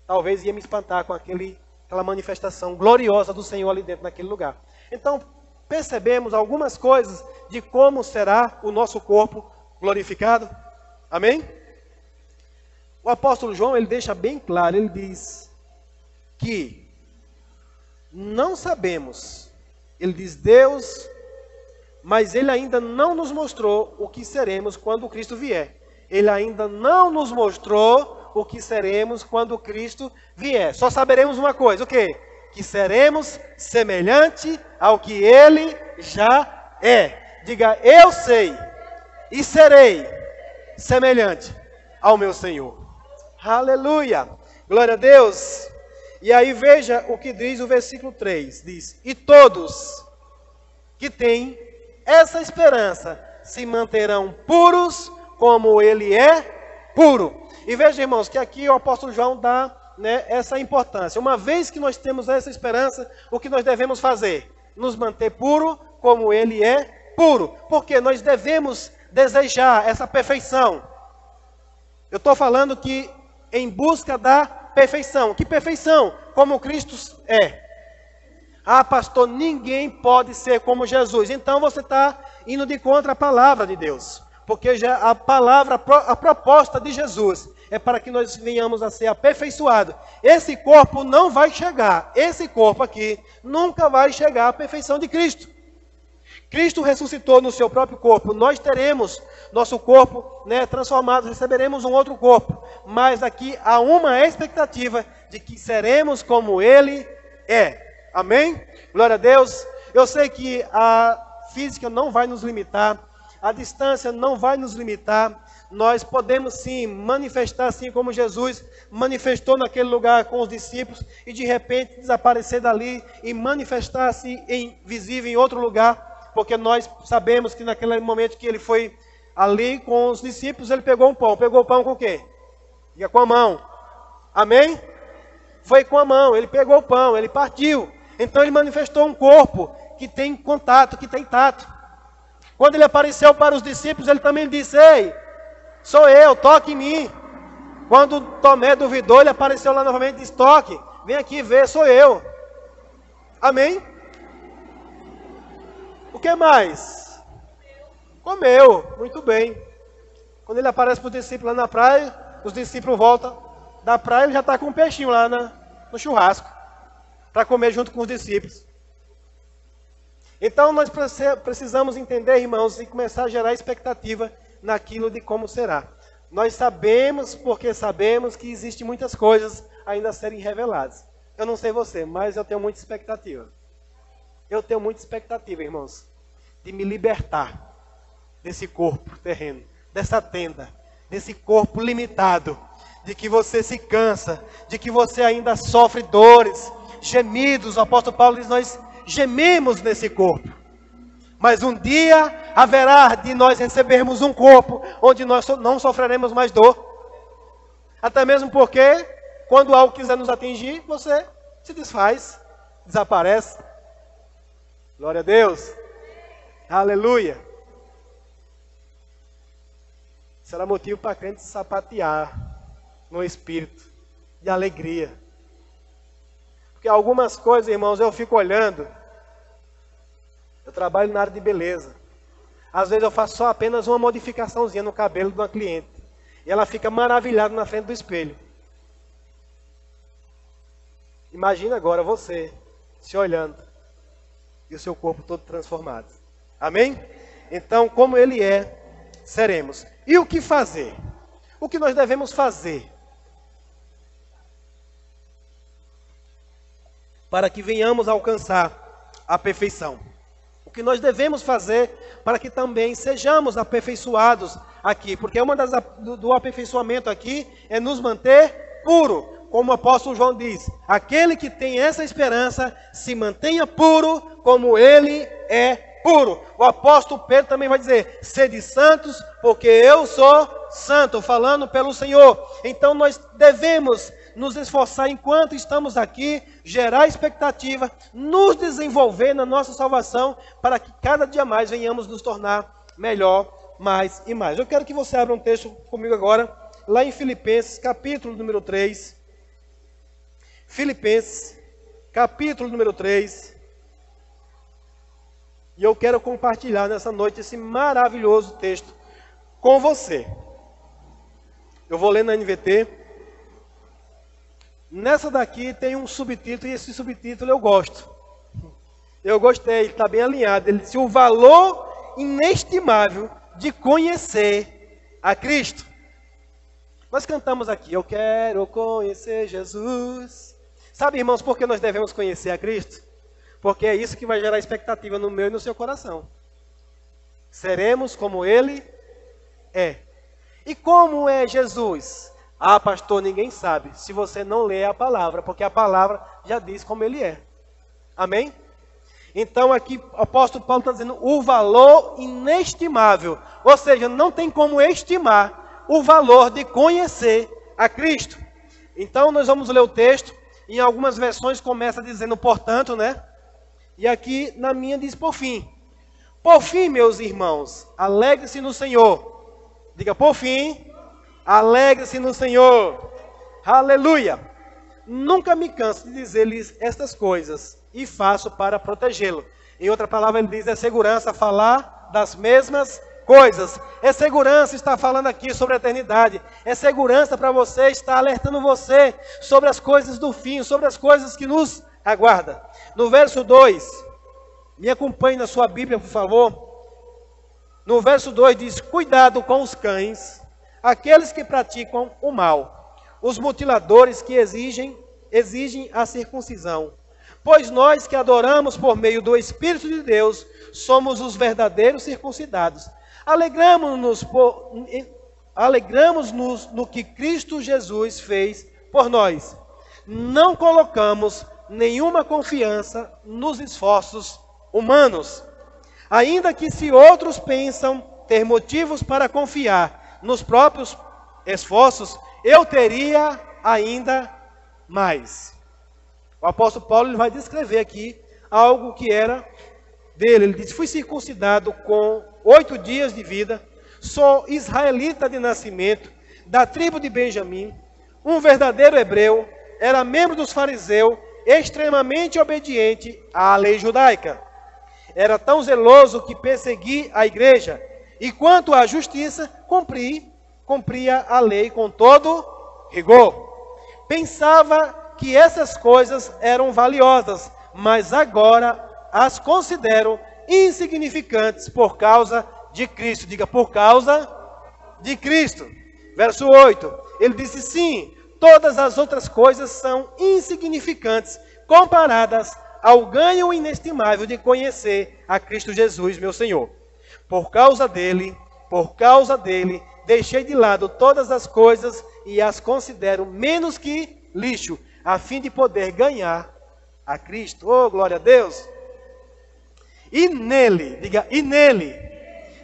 talvez ia me espantar com aquela manifestação gloriosa do Senhor ali dentro, naquele lugar. Então, percebemos algumas coisas de como será o nosso corpo glorificado. Amém? O apóstolo João, ele deixa bem claro, ele diz que não sabemos, ele diz Deus, mas ele ainda não nos mostrou o que seremos quando Cristo vier. Ele ainda não nos mostrou o que seremos quando Cristo vier. Só saberemos uma coisa, o quê? Que seremos semelhante ao que Ele já é. Diga, eu sei e serei semelhante ao meu Senhor. Aleluia! Glória a Deus! E aí veja o que diz o versículo 3. Diz, e todos que têm essa esperança se manterão puros como Ele é puro. E veja, irmãos, que aqui o apóstolo João dá, né, essa importância. Uma vez que nós temos essa esperança, o que nós devemos fazer? Nos manter puro como Ele é puro. Porque nós devemos desejar essa perfeição. Eu estou falando que em busca da perfeição. Que perfeição? Como Cristo é. Ah, pastor, ninguém pode ser como Jesus. Então você está indo de contra a palavra de Deus. Porque já a palavra, a proposta de Jesus é para que nós venhamos a ser aperfeiçoados. Esse corpo não vai chegar, esse corpo aqui nunca vai chegar à perfeição de Cristo. Cristo ressuscitou no seu próprio corpo, nós teremos nosso corpo, né, transformado, receberemos um outro corpo. Mas aqui há uma expectativa de que seremos como Ele é. Amém? Glória a Deus. Eu sei que a física não vai nos limitar, a distância não vai nos limitar. Nós podemos sim manifestar assim como Jesus manifestou naquele lugar com os discípulos e de repente desaparecer dali e manifestar-se visível em outro lugar, porque nós sabemos que naquele momento que ele foi ali com os discípulos, ele pegou um pão. Pegou o pão com o quê? Diga, com a mão. Amém? Foi com a mão, ele pegou o pão, ele partiu. Então ele manifestou um corpo que tem contato, que tem tato. Quando ele apareceu para os discípulos, ele também disse, ei, sou eu, toque em mim. Quando Tomé duvidou, ele apareceu lá novamente e disse, toque, vem aqui ver, sou eu. Amém? O que mais? Comeu, muito bem. Quando ele aparece para os discípulos lá na praia, os discípulos voltam da praia, ele já está com um peixinho lá no churrasco, para comer junto com os discípulos. Então nós precisamos entender, irmãos, e começar a gerar expectativa naquilo de como será. Nós sabemos, porque sabemos que existem muitas coisas ainda a serem reveladas. Eu não sei você, mas eu tenho muita expectativa. Eu tenho muita expectativa, irmãos, de me libertar desse corpo terreno, dessa tenda, desse corpo limitado, de que você se cansa, de que você ainda sofre dores, gemidos. O apóstolo Paulo diz, nós gememos nesse corpo. Mas um dia haverá de nós recebermos um corpo onde nós não sofreremos mais dor. Até mesmo porque, quando algo quiser nos atingir, você se desfaz, desaparece. Glória a Deus. Aleluia. Será motivo para a crente sapatear no espírito de alegria. Porque algumas coisas, irmãos, eu fico olhando. Eu trabalho na área de beleza. Às vezes eu faço só apenas uma modificaçãozinha no cabelo de uma cliente. E ela fica maravilhada na frente do espelho. Imagina agora você se olhando e o seu corpo todo transformado. Amém? Então, como Ele é, seremos. E o que fazer? O que nós devemos fazer? para que venhamos a alcançar a perfeição. O que nós devemos fazer para que também sejamos aperfeiçoados aqui, porque uma do aperfeiçoamento aqui é nos manter puro, como o apóstolo João diz, aquele que tem essa esperança se mantenha puro como ele é puro. O apóstolo Pedro também vai dizer, sede santos, porque eu sou santo, falando pelo Senhor. Então nós devemos nos esforçar enquanto estamos aqui, gerar expectativa, nos desenvolver na nossa salvação, para que cada dia mais venhamos nos tornar melhor, mais e mais. Eu quero que você abra um texto comigo agora, lá em Filipenses, capítulo número 3. Filipenses, capítulo número 3. E eu quero compartilhar nessa noite esse maravilhoso texto com você. Eu vou ler na NVT. Nessa daqui tem um subtítulo, e esse subtítulo eu gosto. Eu gostei, ele está bem alinhado. Ele diz, o valor inestimável de conhecer a Cristo. Nós cantamos aqui, eu quero conhecer Jesus. Sabe, irmãos, por que nós devemos conhecer a Cristo? Porque é isso que vai gerar expectativa no meu e no seu coração. Seremos como Ele é. E como é Jesus? Ah, pastor, ninguém sabe, se você não lê a palavra, porque a palavra já diz como Ele é. Amém? Então aqui o apóstolo Paulo está dizendo o valor inestimável. Ou seja, não tem como estimar o valor de conhecer a Cristo. Então nós vamos ler o texto. Em algumas versões começa dizendo portanto, né? E aqui na minha diz por fim. Por fim, meus irmãos, alegre-se no Senhor. Diga por fim, alegre-se no Senhor. Aleluia. Nunca me canso de dizer-lhes estas coisas e faço para protegê-lo. Em outra palavra ele diz, é segurança falar das mesmas coisas. É segurança estar falando aqui sobre a eternidade. É segurança para você estar alertando você sobre as coisas do fim, sobre as coisas que nos aguarda. No verso 2, me acompanhe na sua Bíblia, por favor. No verso 2 diz, cuidado com os cães, aqueles que praticam o mal, os mutiladores que exigem a circuncisão. Pois nós que adoramos por meio do Espírito de Deus, somos os verdadeiros circuncidados. Alegramos-nos no que Cristo Jesus fez por nós. Não colocamos nenhuma confiança nos esforços humanos. Ainda que se outros pensam ter motivos para confiar nos próprios esforços, eu teria ainda mais. O apóstolo Paulo ele vai descrever aqui algo que era dele. Ele diz, fui circuncidado com 8 dias de vida, sou israelita de nascimento, da tribo de Benjamim, um verdadeiro hebreu, era membro dos fariseus, extremamente obediente à lei judaica. Era tão zeloso que persegui a igreja, e quanto à justiça, cumpria a lei com todo rigor. Pensava que essas coisas eram valiosas, mas agora as considero insignificantes por causa de Cristo. Diga, por causa de Cristo. Verso 8, ele disse, sim, todas as outras coisas são insignificantes comparadas ao ganho inestimável de conhecer a Cristo Jesus, meu Senhor. Por causa dele, deixei de lado todas as coisas e as considero menos que lixo, a fim de poder ganhar a Cristo. Oh, glória a Deus! E nele, diga, e nele,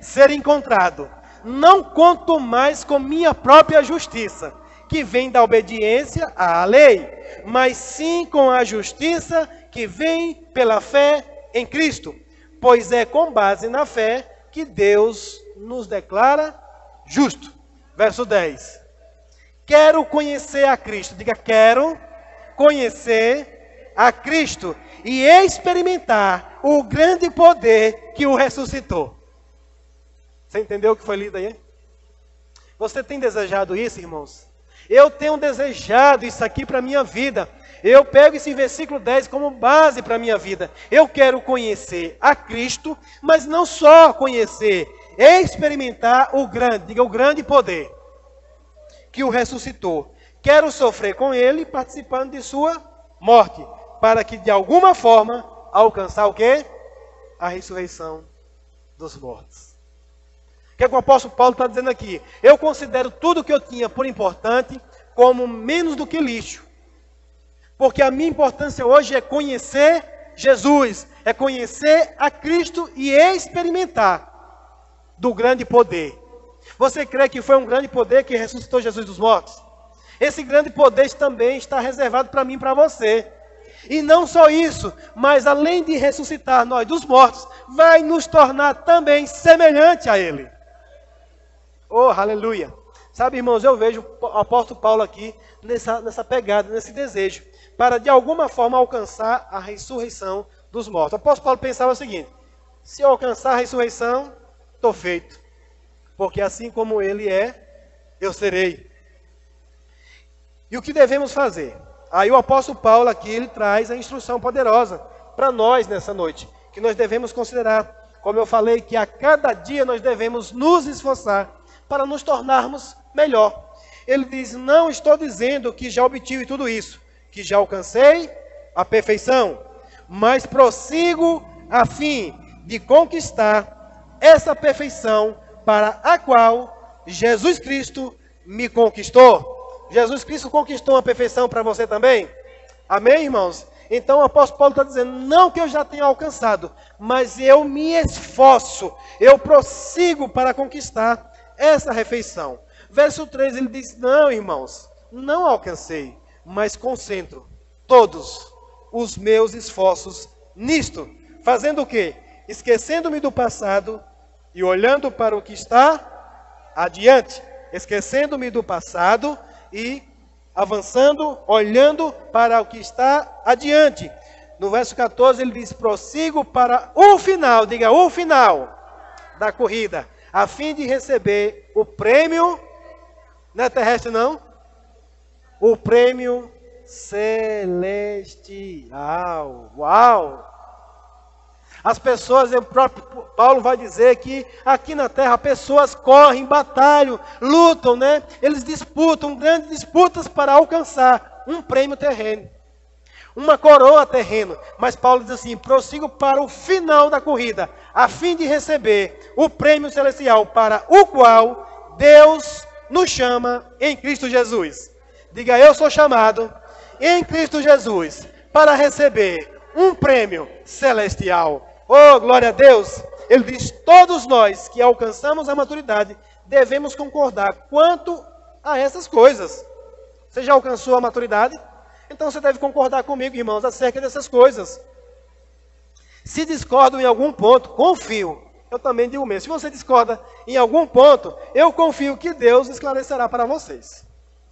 ser encontrado, não conto mais com minha própria justiça, que vem da obediência à lei, mas sim com a justiça que vem pela fé em Cristo, pois é com base na fé que Deus nos declara justo. Verso 10. Quero conhecer a Cristo, diga, quero conhecer a Cristo e experimentar o grande poder que o ressuscitou. Você entendeu o que foi lido aí? Você tem desejado isso, irmãos? Eu tenho desejado isso aqui para a minha vida. Eu pego esse versículo 10 como base para a minha vida. Eu quero conhecer a Cristo, mas não só conhecer, experimentar o grande, diga, o grande poder que o ressuscitou. Quero sofrer com ele, participando de sua morte, para que de alguma forma alcançar o quê? A ressurreição dos mortos. O que é que o apóstolo Paulo está dizendo aqui? Eu considero tudo que eu tinha por importante como menos do que lixo. Porque a minha importância hoje é conhecer Jesus, é conhecer a Cristo e experimentar do grande poder. Você crê que foi um grande poder que ressuscitou Jesus dos mortos? Esse grande poder também está reservado para mim e para você. E não só isso, mas além de ressuscitar nós dos mortos, vai nos tornar também semelhante a Ele. Oh, aleluia! Sabe, irmãos, eu vejo o apóstolo Paulo aqui nessa pegada, nesse desejo, para de alguma forma alcançar a ressurreição dos mortos. O apóstolo Paulo pensava o seguinte: se eu alcançar a ressurreição, estou feito. Porque assim como Ele é, eu serei. E o que devemos fazer? Aí o apóstolo Paulo aqui, ele traz a instrução poderosa para nós nessa noite, que nós devemos considerar. Como eu falei, que a cada dia nós devemos nos esforçar para nos tornarmos melhor. Ele diz: não estou dizendo que já obtive tudo isso, que já alcancei a perfeição, mas prossigo a fim de conquistar essa perfeição para a qual Jesus Cristo me conquistou. Jesus Cristo conquistou a perfeição para você também? Amém, irmãos? Então o apóstolo Paulo está dizendo, não que eu já tenha alcançado, mas eu me esforço, eu prossigo para conquistar essa perfeição. Verso 3, ele diz, não, irmãos, não alcancei, mas concentro todos os meus esforços nisto. Fazendo o quê? Esquecendo-me do passado e olhando para o que está adiante. Esquecendo-me do passado e avançando, olhando para o que está adiante. No verso 14 ele diz, prossigo para o final, diga o final da corrida, a fim de receber o prêmio, não é terrestre não? O prêmio celestial. Uau! As pessoas, o próprio Paulo vai dizer que aqui na terra pessoas correm, batalham, lutam, né? Eles disputam, grandes disputas para alcançar um prêmio terreno, uma coroa terrena. Mas Paulo diz assim, prossigo para o final da corrida, a fim de receber o prêmio celestial para o qual Deus nos chama em Cristo Jesus. Diga, eu sou chamado em Cristo Jesus para receber um prêmio celestial. Oh, glória a Deus! Ele diz, todos nós que alcançamos a maturidade, devemos concordar quanto a essas coisas. Você já alcançou a maturidade? Então você deve concordar comigo, irmãos, acerca dessas coisas. Se discordam em algum ponto, confio. Eu também digo mesmo, se você discorda em algum ponto, eu confio que Deus esclarecerá para vocês.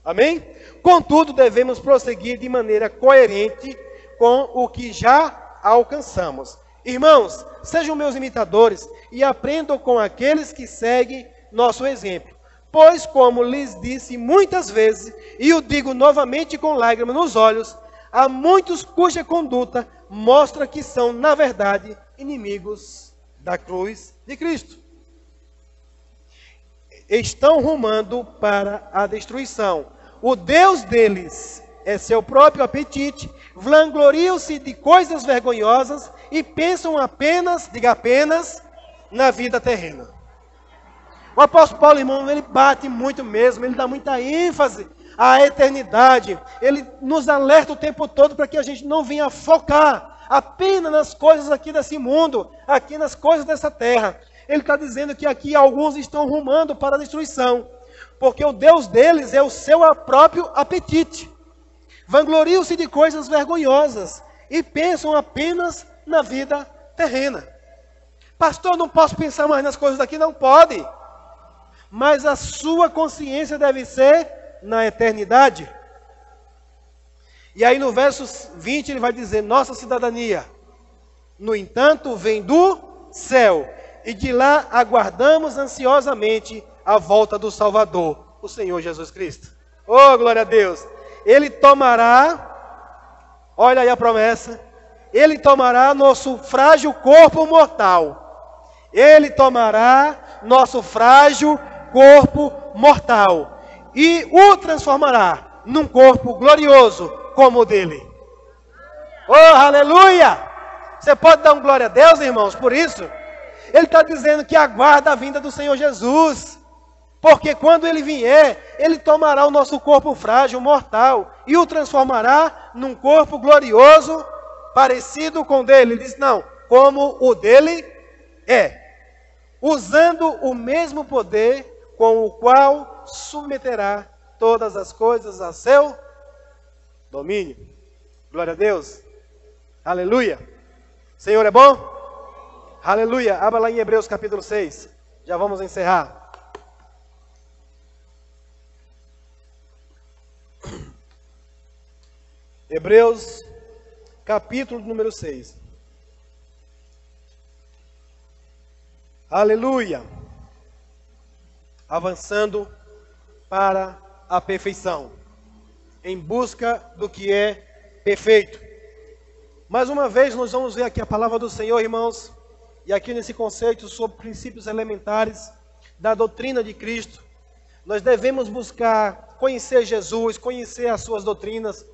Amém? Contudo, devemos prosseguir de maneira coerente com o que já alcançamos. Irmãos, sejam meus imitadores e aprendam com aqueles que seguem nosso exemplo. Pois, como lhes disse muitas vezes, e o digo novamente com lágrimas nos olhos, há muitos cuja conduta mostra que são, na verdade, inimigos da cruz de Cristo. Estão rumando para a destruição. O Deus deles é seu próprio apetite, vangloriam-se de coisas vergonhosas e pensam apenas, diga apenas, na vida terrena. O apóstolo Paulo, irmão, ele bate muito mesmo, ele dá muita ênfase à eternidade. Ele nos alerta o tempo todo para que a gente não venha focar apenas nas coisas aqui desse mundo, aqui nas coisas dessa terra. Ele está dizendo que aqui alguns estão rumando para a destruição, porque o Deus deles é o seu próprio apetite. Vangloriam-se de coisas vergonhosas e pensam apenas na vida terrena. Pastor, não posso pensar mais nas coisas daqui? Não pode. Mas a sua consciência deve ser na eternidade. E aí no verso 20 ele vai dizer, nossa cidadania, no entanto, vem do céu, e de lá aguardamos ansiosamente a volta do Salvador, o Senhor Jesus Cristo. Oh, glória a Deus! Ele tomará, olha aí a promessa, Ele tomará nosso frágil corpo mortal. Ele tomará nosso frágil corpo mortal e o transformará num corpo glorioso como o dele. Oh, aleluia! Você pode dar um glória a Deus, irmãos, por isso? Ele está dizendo que aguarda a vinda do Senhor Jesus. Porque quando Ele vier, Ele tomará o nosso corpo frágil, mortal, e o transformará num corpo glorioso, parecido com o dele. Ele diz, não, como o dele é. Usando o mesmo poder com o qual submeterá todas as coisas a seu domínio. Glória a Deus. Aleluia. Senhor é bom? Aleluia. Abra lá em Hebreus capítulo 6. Já vamos encerrar. Hebreus capítulo número 6. Aleluia. Avançando para a perfeição, em busca do que é perfeito. Mais uma vez nós vamos ver aqui a palavra do Senhor, irmãos, e aqui nesse conceito sobre princípios elementares da doutrina de Cristo. Nós devemos buscar conhecer Jesus, conhecer as suas doutrinas,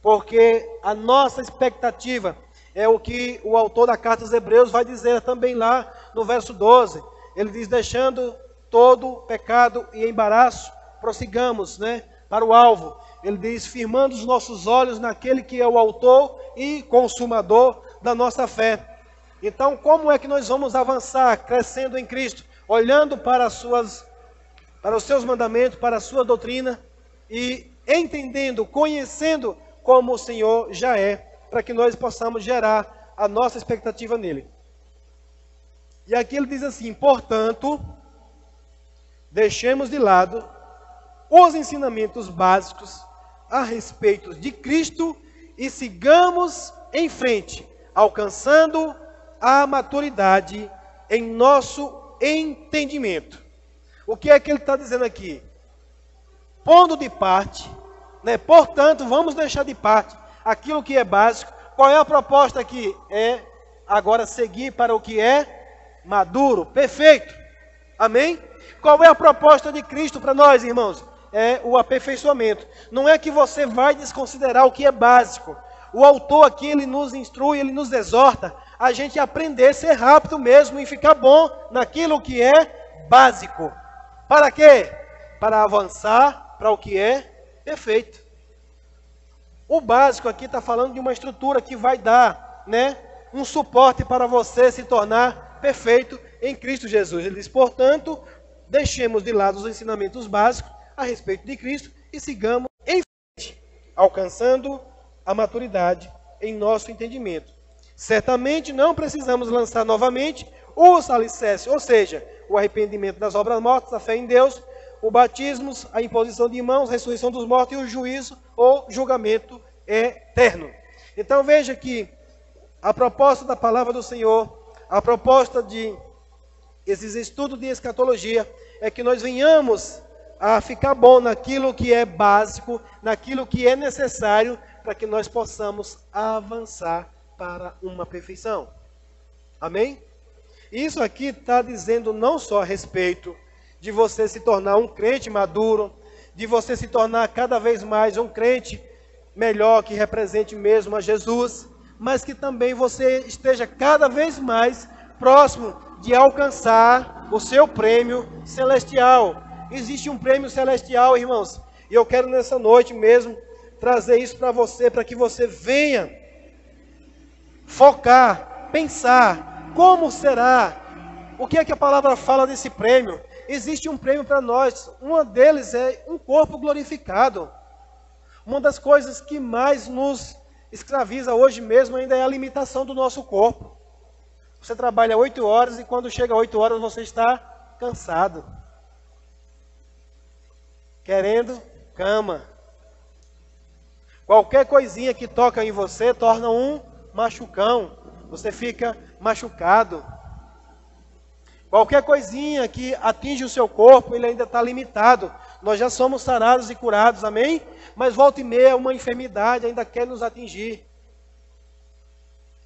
porque a nossa expectativa é o que o autor da carta aos Hebreus vai dizer também lá no verso 12. Ele diz, deixando todo pecado e embaraço, prossigamos, para o alvo. Ele diz, firmando os nossos olhos naquele que é o autor e consumador da nossa fé. Então, como é que nós vamos avançar, crescendo em Cristo? Olhando para os seus mandamentos, para a sua doutrina e entendendo, conhecendo como o Senhor já é, para que nós possamos gerar a nossa expectativa nele. E aqui ele diz assim, portanto, deixemos de lado os ensinamentos básicos a respeito de Cristo e sigamos em frente, alcançando a maturidade em nosso entendimento. O que é que ele está dizendo aqui? Pondo de parte, portanto, vamos deixar de parte aquilo que é básico. Qual é a proposta aqui? É agora seguir para o que é maduro, perfeito. Amém? Qual é a proposta de Cristo para nós, irmãos? É o aperfeiçoamento. Não é que você vai desconsiderar o que é básico. O autor aqui, ele nos instrui, ele nos exorta a gente aprender a ser rápido mesmo e ficar bom naquilo que é básico. Para quê? Para avançar para o que é perfeito. O básico aqui está falando de uma estrutura que vai dar, um suporte para você se tornar perfeito em Cristo Jesus. Ele diz, portanto, deixemos de lado os ensinamentos básicos a respeito de Cristo e sigamos em frente, alcançando a maturidade em nosso entendimento. Certamente não precisamos lançar novamente os alicerces, ou seja, o arrependimento das obras mortas, a fé em Deus, o batismo, a imposição de mãos, a ressurreição dos mortos e o juízo ou julgamento eterno. Então veja que a proposta da palavra do Senhor, a proposta de esses estudos de escatologia, é que nós venhamos a ficar bom naquilo que é básico, naquilo que é necessário, para que nós possamos avançar para uma perfeição. Amém? Isso aqui está dizendo não só a respeito de você se tornar um crente maduro, de você se tornar cada vez mais um crente melhor, que represente mesmo a Jesus, mas que também você esteja cada vez mais próximo de alcançar o seu prêmio celestial. Existe um prêmio celestial, irmãos, e eu quero nessa noite mesmo trazer isso para você, para que você venha focar, pensar, como será? O que é que a palavra fala desse prêmio? Existe um prêmio para nós, um deles é um corpo glorificado. Uma das coisas que mais nos escraviza hoje mesmo ainda é a limitação do nosso corpo. Você trabalha 8 horas e quando chega 8 horas você está cansado. Querendo cama. Qualquer coisinha que toca em você torna um machucão. Você fica machucado. Qualquer coisinha que atinge o seu corpo, ele ainda está limitado. Nós já somos sarados e curados, amém? Mas volta e meia, uma enfermidade ainda quer nos atingir.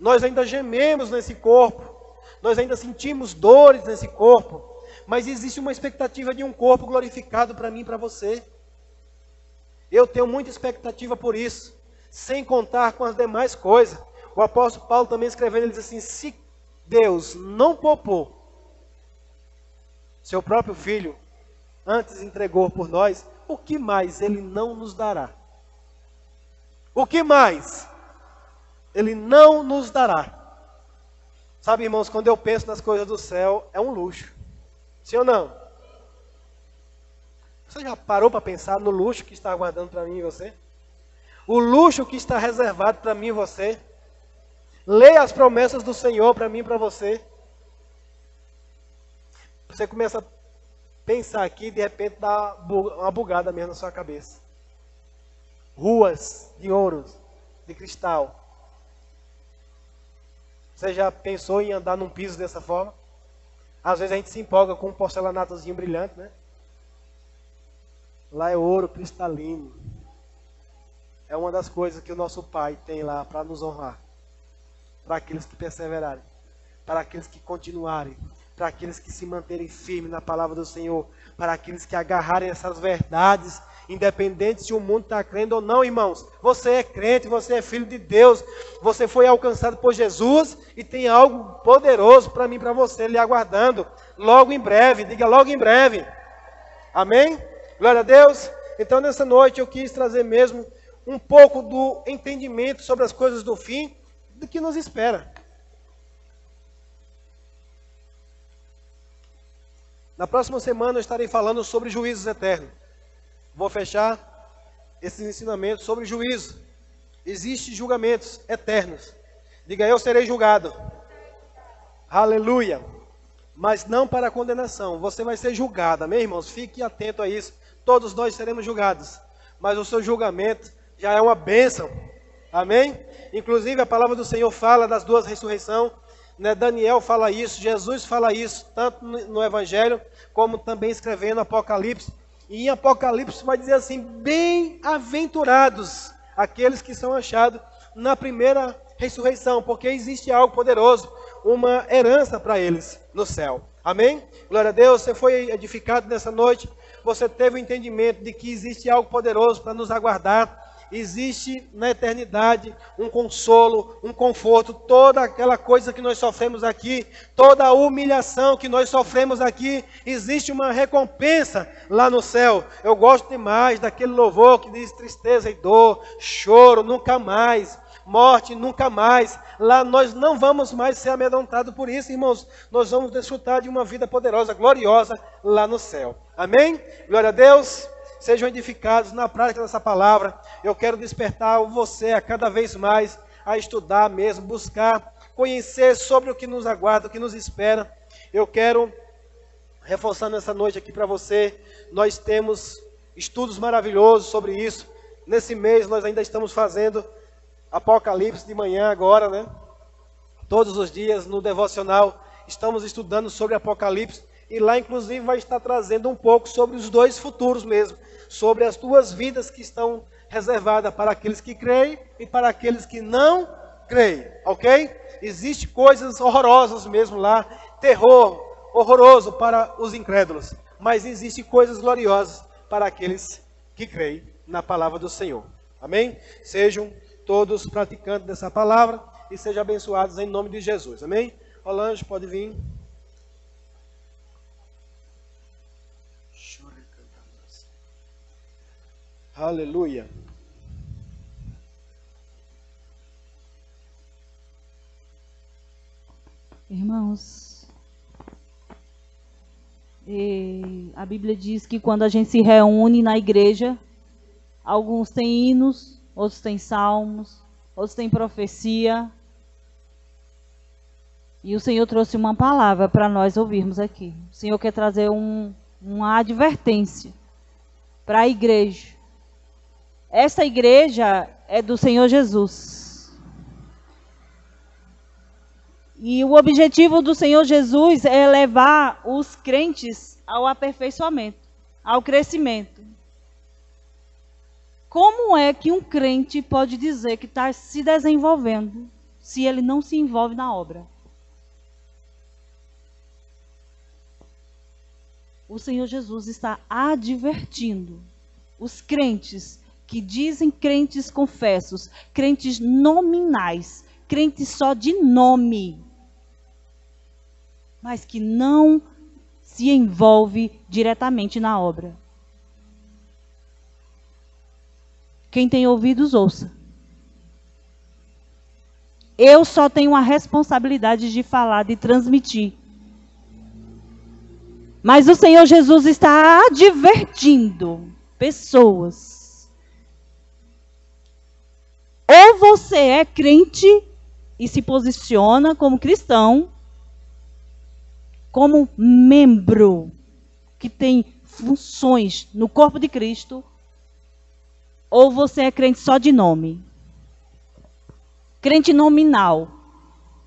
Nós ainda gememos nesse corpo. Nós ainda sentimos dores nesse corpo. Mas existe uma expectativa de um corpo glorificado para mim e para você. Eu tenho muita expectativa por isso. Sem contar com as demais coisas. o apóstolo Paulo também escrevendo, ele diz assim: se Deus não poupou seu próprio filho, antes entregou por nós, o que mais ele não nos dará? O que mais ele não nos dará? Sabe, irmãos, quando eu penso nas coisas do céu, é um luxo. Sim ou não? Você já parou para pensar no luxo que está aguardando para mim e você? O luxo que está reservado para mim e você? Leia as promessas do Senhor para mim e para você. Você começa a pensar aqui e de repente dá uma bugada mesmo na sua cabeça. Ruas de ouro, de cristal. Você já pensou em andar num piso dessa forma? Às vezes a gente se empolga com um porcelanatozinho brilhante, né? Lá é ouro cristalino. É uma das coisas que o nosso Pai tem lá para nos honrar. Para aqueles que perseverarem. Para aqueles que continuarem. Para aqueles que se manterem firmes na palavra do Senhor. Para aqueles que agarrarem essas verdades, independente se o mundo está crendo ou não, irmãos. Você é crente, você é filho de Deus. Você foi alcançado por Jesus e tem algo poderoso para mim e para você lhe aguardando. Logo em breve, diga logo em breve. Amém? Glória a Deus. Então nessa noite eu quis trazer mesmo um pouco do entendimento sobre as coisas do fim, do que nos espera. Na próxima semana eu estarei falando sobre juízos eternos. Vou fechar esses ensinamentos sobre juízo. Existem julgamentos eternos. Diga, eu serei julgado. Aleluia. Mas não para a condenação. Você vai ser julgado, amém, irmãos? Fique atento a isso. Todos nós seremos julgados. Mas o seu julgamento já é uma bênção. Amém? Inclusive a palavra do Senhor fala das duas ressurreições. Né? Daniel fala isso, Jesus fala isso, tanto no Evangelho, como também escrevendo Apocalipse. E em Apocalipse vai dizer assim: bem-aventurados aqueles que são achados na primeira ressurreição, porque existe algo poderoso, uma herança para eles no céu. Amém? Glória a Deus, você foi edificado nessa noite, você teve o entendimento de que existe algo poderoso para nos aguardar. Existe na eternidade um consolo, um conforto, toda aquela coisa que nós sofremos aqui, toda a humilhação que nós sofremos aqui, existe uma recompensa lá no céu. Eu gosto demais daquele louvor que diz: tristeza e dor, choro, nunca mais, morte, nunca mais. Lá nós não vamos mais ser amedrontados por isso, irmãos. Nós vamos desfrutar de uma vida poderosa, gloriosa lá no céu. Amém? Glória a Deus. Sejam edificados na prática dessa palavra. Eu quero despertar você a cada vez mais a estudar mesmo, buscar, conhecer sobre o que nos aguarda, o que nos espera. Eu quero reforçar nessa noite aqui para você, nós temos estudos maravilhosos sobre isso. Nesse mês nós ainda estamos fazendo Apocalipse de manhã agora, né? Todos os dias no devocional estamos estudando sobre Apocalipse. E lá inclusive vai estar trazendo um pouco sobre os dois futuros mesmo. Sobre as duas vidas que estão reservadas para aqueles que creem e para aqueles que não creem, ok? Existem coisas horrorosas mesmo lá, terror horroroso para os incrédulos, mas existem coisas gloriosas para aqueles que creem na palavra do Senhor, amém? Sejam todos praticantes dessa palavra e sejam abençoados em nome de Jesus, amém? Rolange, pode vir. Aleluia. Irmãos, a Bíblia diz que quando a gente se reúne na igreja, alguns têm hinos, outros têm salmos, outros têm profecia. E o Senhor trouxe uma palavra para nós ouvirmos aqui. O Senhor quer trazer uma advertência para a igreja. Esta igreja é do Senhor Jesus. E o objetivo do Senhor Jesus é levar os crentes ao aperfeiçoamento, ao crescimento. Como é que um crente pode dizer que está se desenvolvendo se ele não se envolve na obra? O Senhor Jesus está advertindo os crentes que dizem crentes confessos, crentes nominais, crente só de nome, mas que não se envolve diretamente na obra. Quem tem ouvidos, ouça. Eu só tenho a responsabilidade de falar, de transmitir. Mas o Senhor Jesus está advertindo pessoas. Ou você é crente e se posiciona como cristão, como membro que tem funções no corpo de Cristo, ou você é crente só de nome. Crente nominal.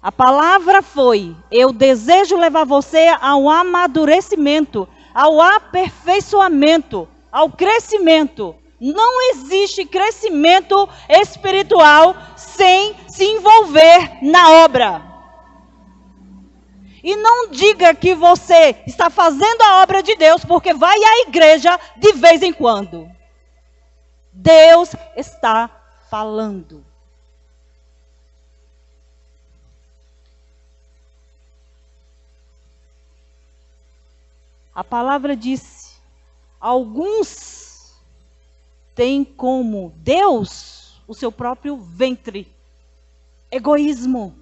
A palavra foi: eu desejo levar você ao amadurecimento, ao aperfeiçoamento, ao crescimento. Não existe crescimento espiritual sem se envolver na obra. E não diga que você está fazendo a obra de Deus porque vai à igreja de vez em quando. Deus está falando. A palavra disse: alguns têm como Deus o seu próprio ventre. Egoísmo,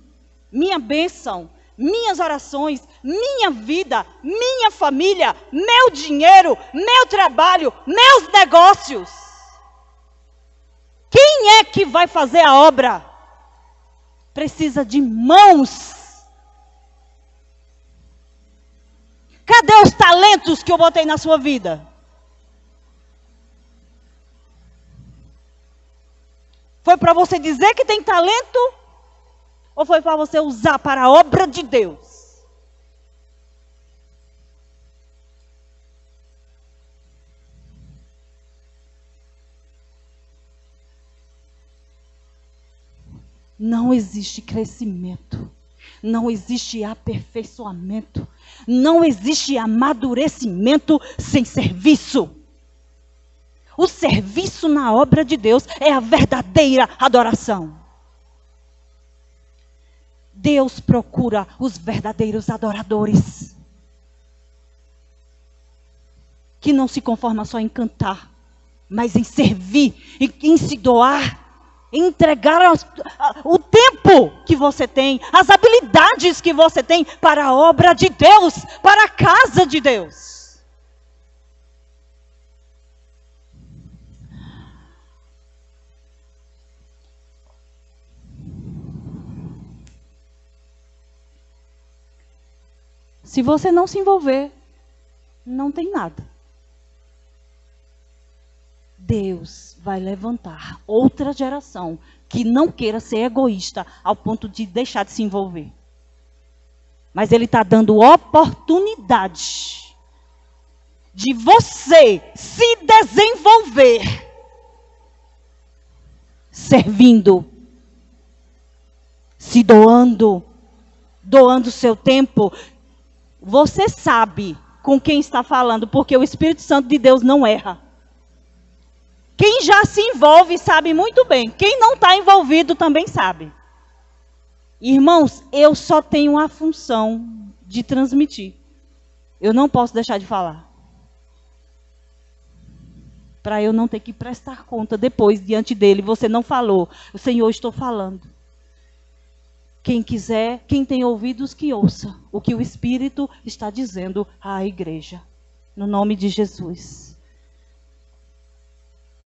minha bênção, minhas orações, minha vida, minha família, meu dinheiro, meu trabalho, meus negócios. Quem é que vai fazer a obra? Precisa de mãos. Cadê os talentos que eu botei na sua vida? Foi para você dizer que tem talento? Ou foi para você usar para a obra de Deus? Não existe crescimento. Não existe aperfeiçoamento. Não existe amadurecimento sem serviço. O serviço na obra de Deus é a verdadeira adoração. Deus procura os verdadeiros adoradores. Que não se conforma só em cantar, mas em servir, em se doar, em entregar o tempo que você tem, as habilidades que você tem para a obra de Deus, para a casa de Deus. Se você não se envolver, não tem nada. Deus vai levantar outra geração que não queira ser egoísta ao ponto de deixar de se envolver. Mas Ele está dando oportunidade de você se desenvolver, servindo, se doando, doando seu tempo. Você sabe com quem está falando, porque o Espírito Santo de Deus não erra. Quem já se envolve sabe muito bem. Quem não está envolvido também sabe. Irmãos, eu só tenho a função de transmitir. Eu não posso deixar de falar. Para eu não ter que prestar conta depois diante dele. Você não falou. O Senhor, estou falando. Quem quiser, quem tem ouvidos, que ouça o que o Espírito está dizendo à igreja. No nome de Jesus.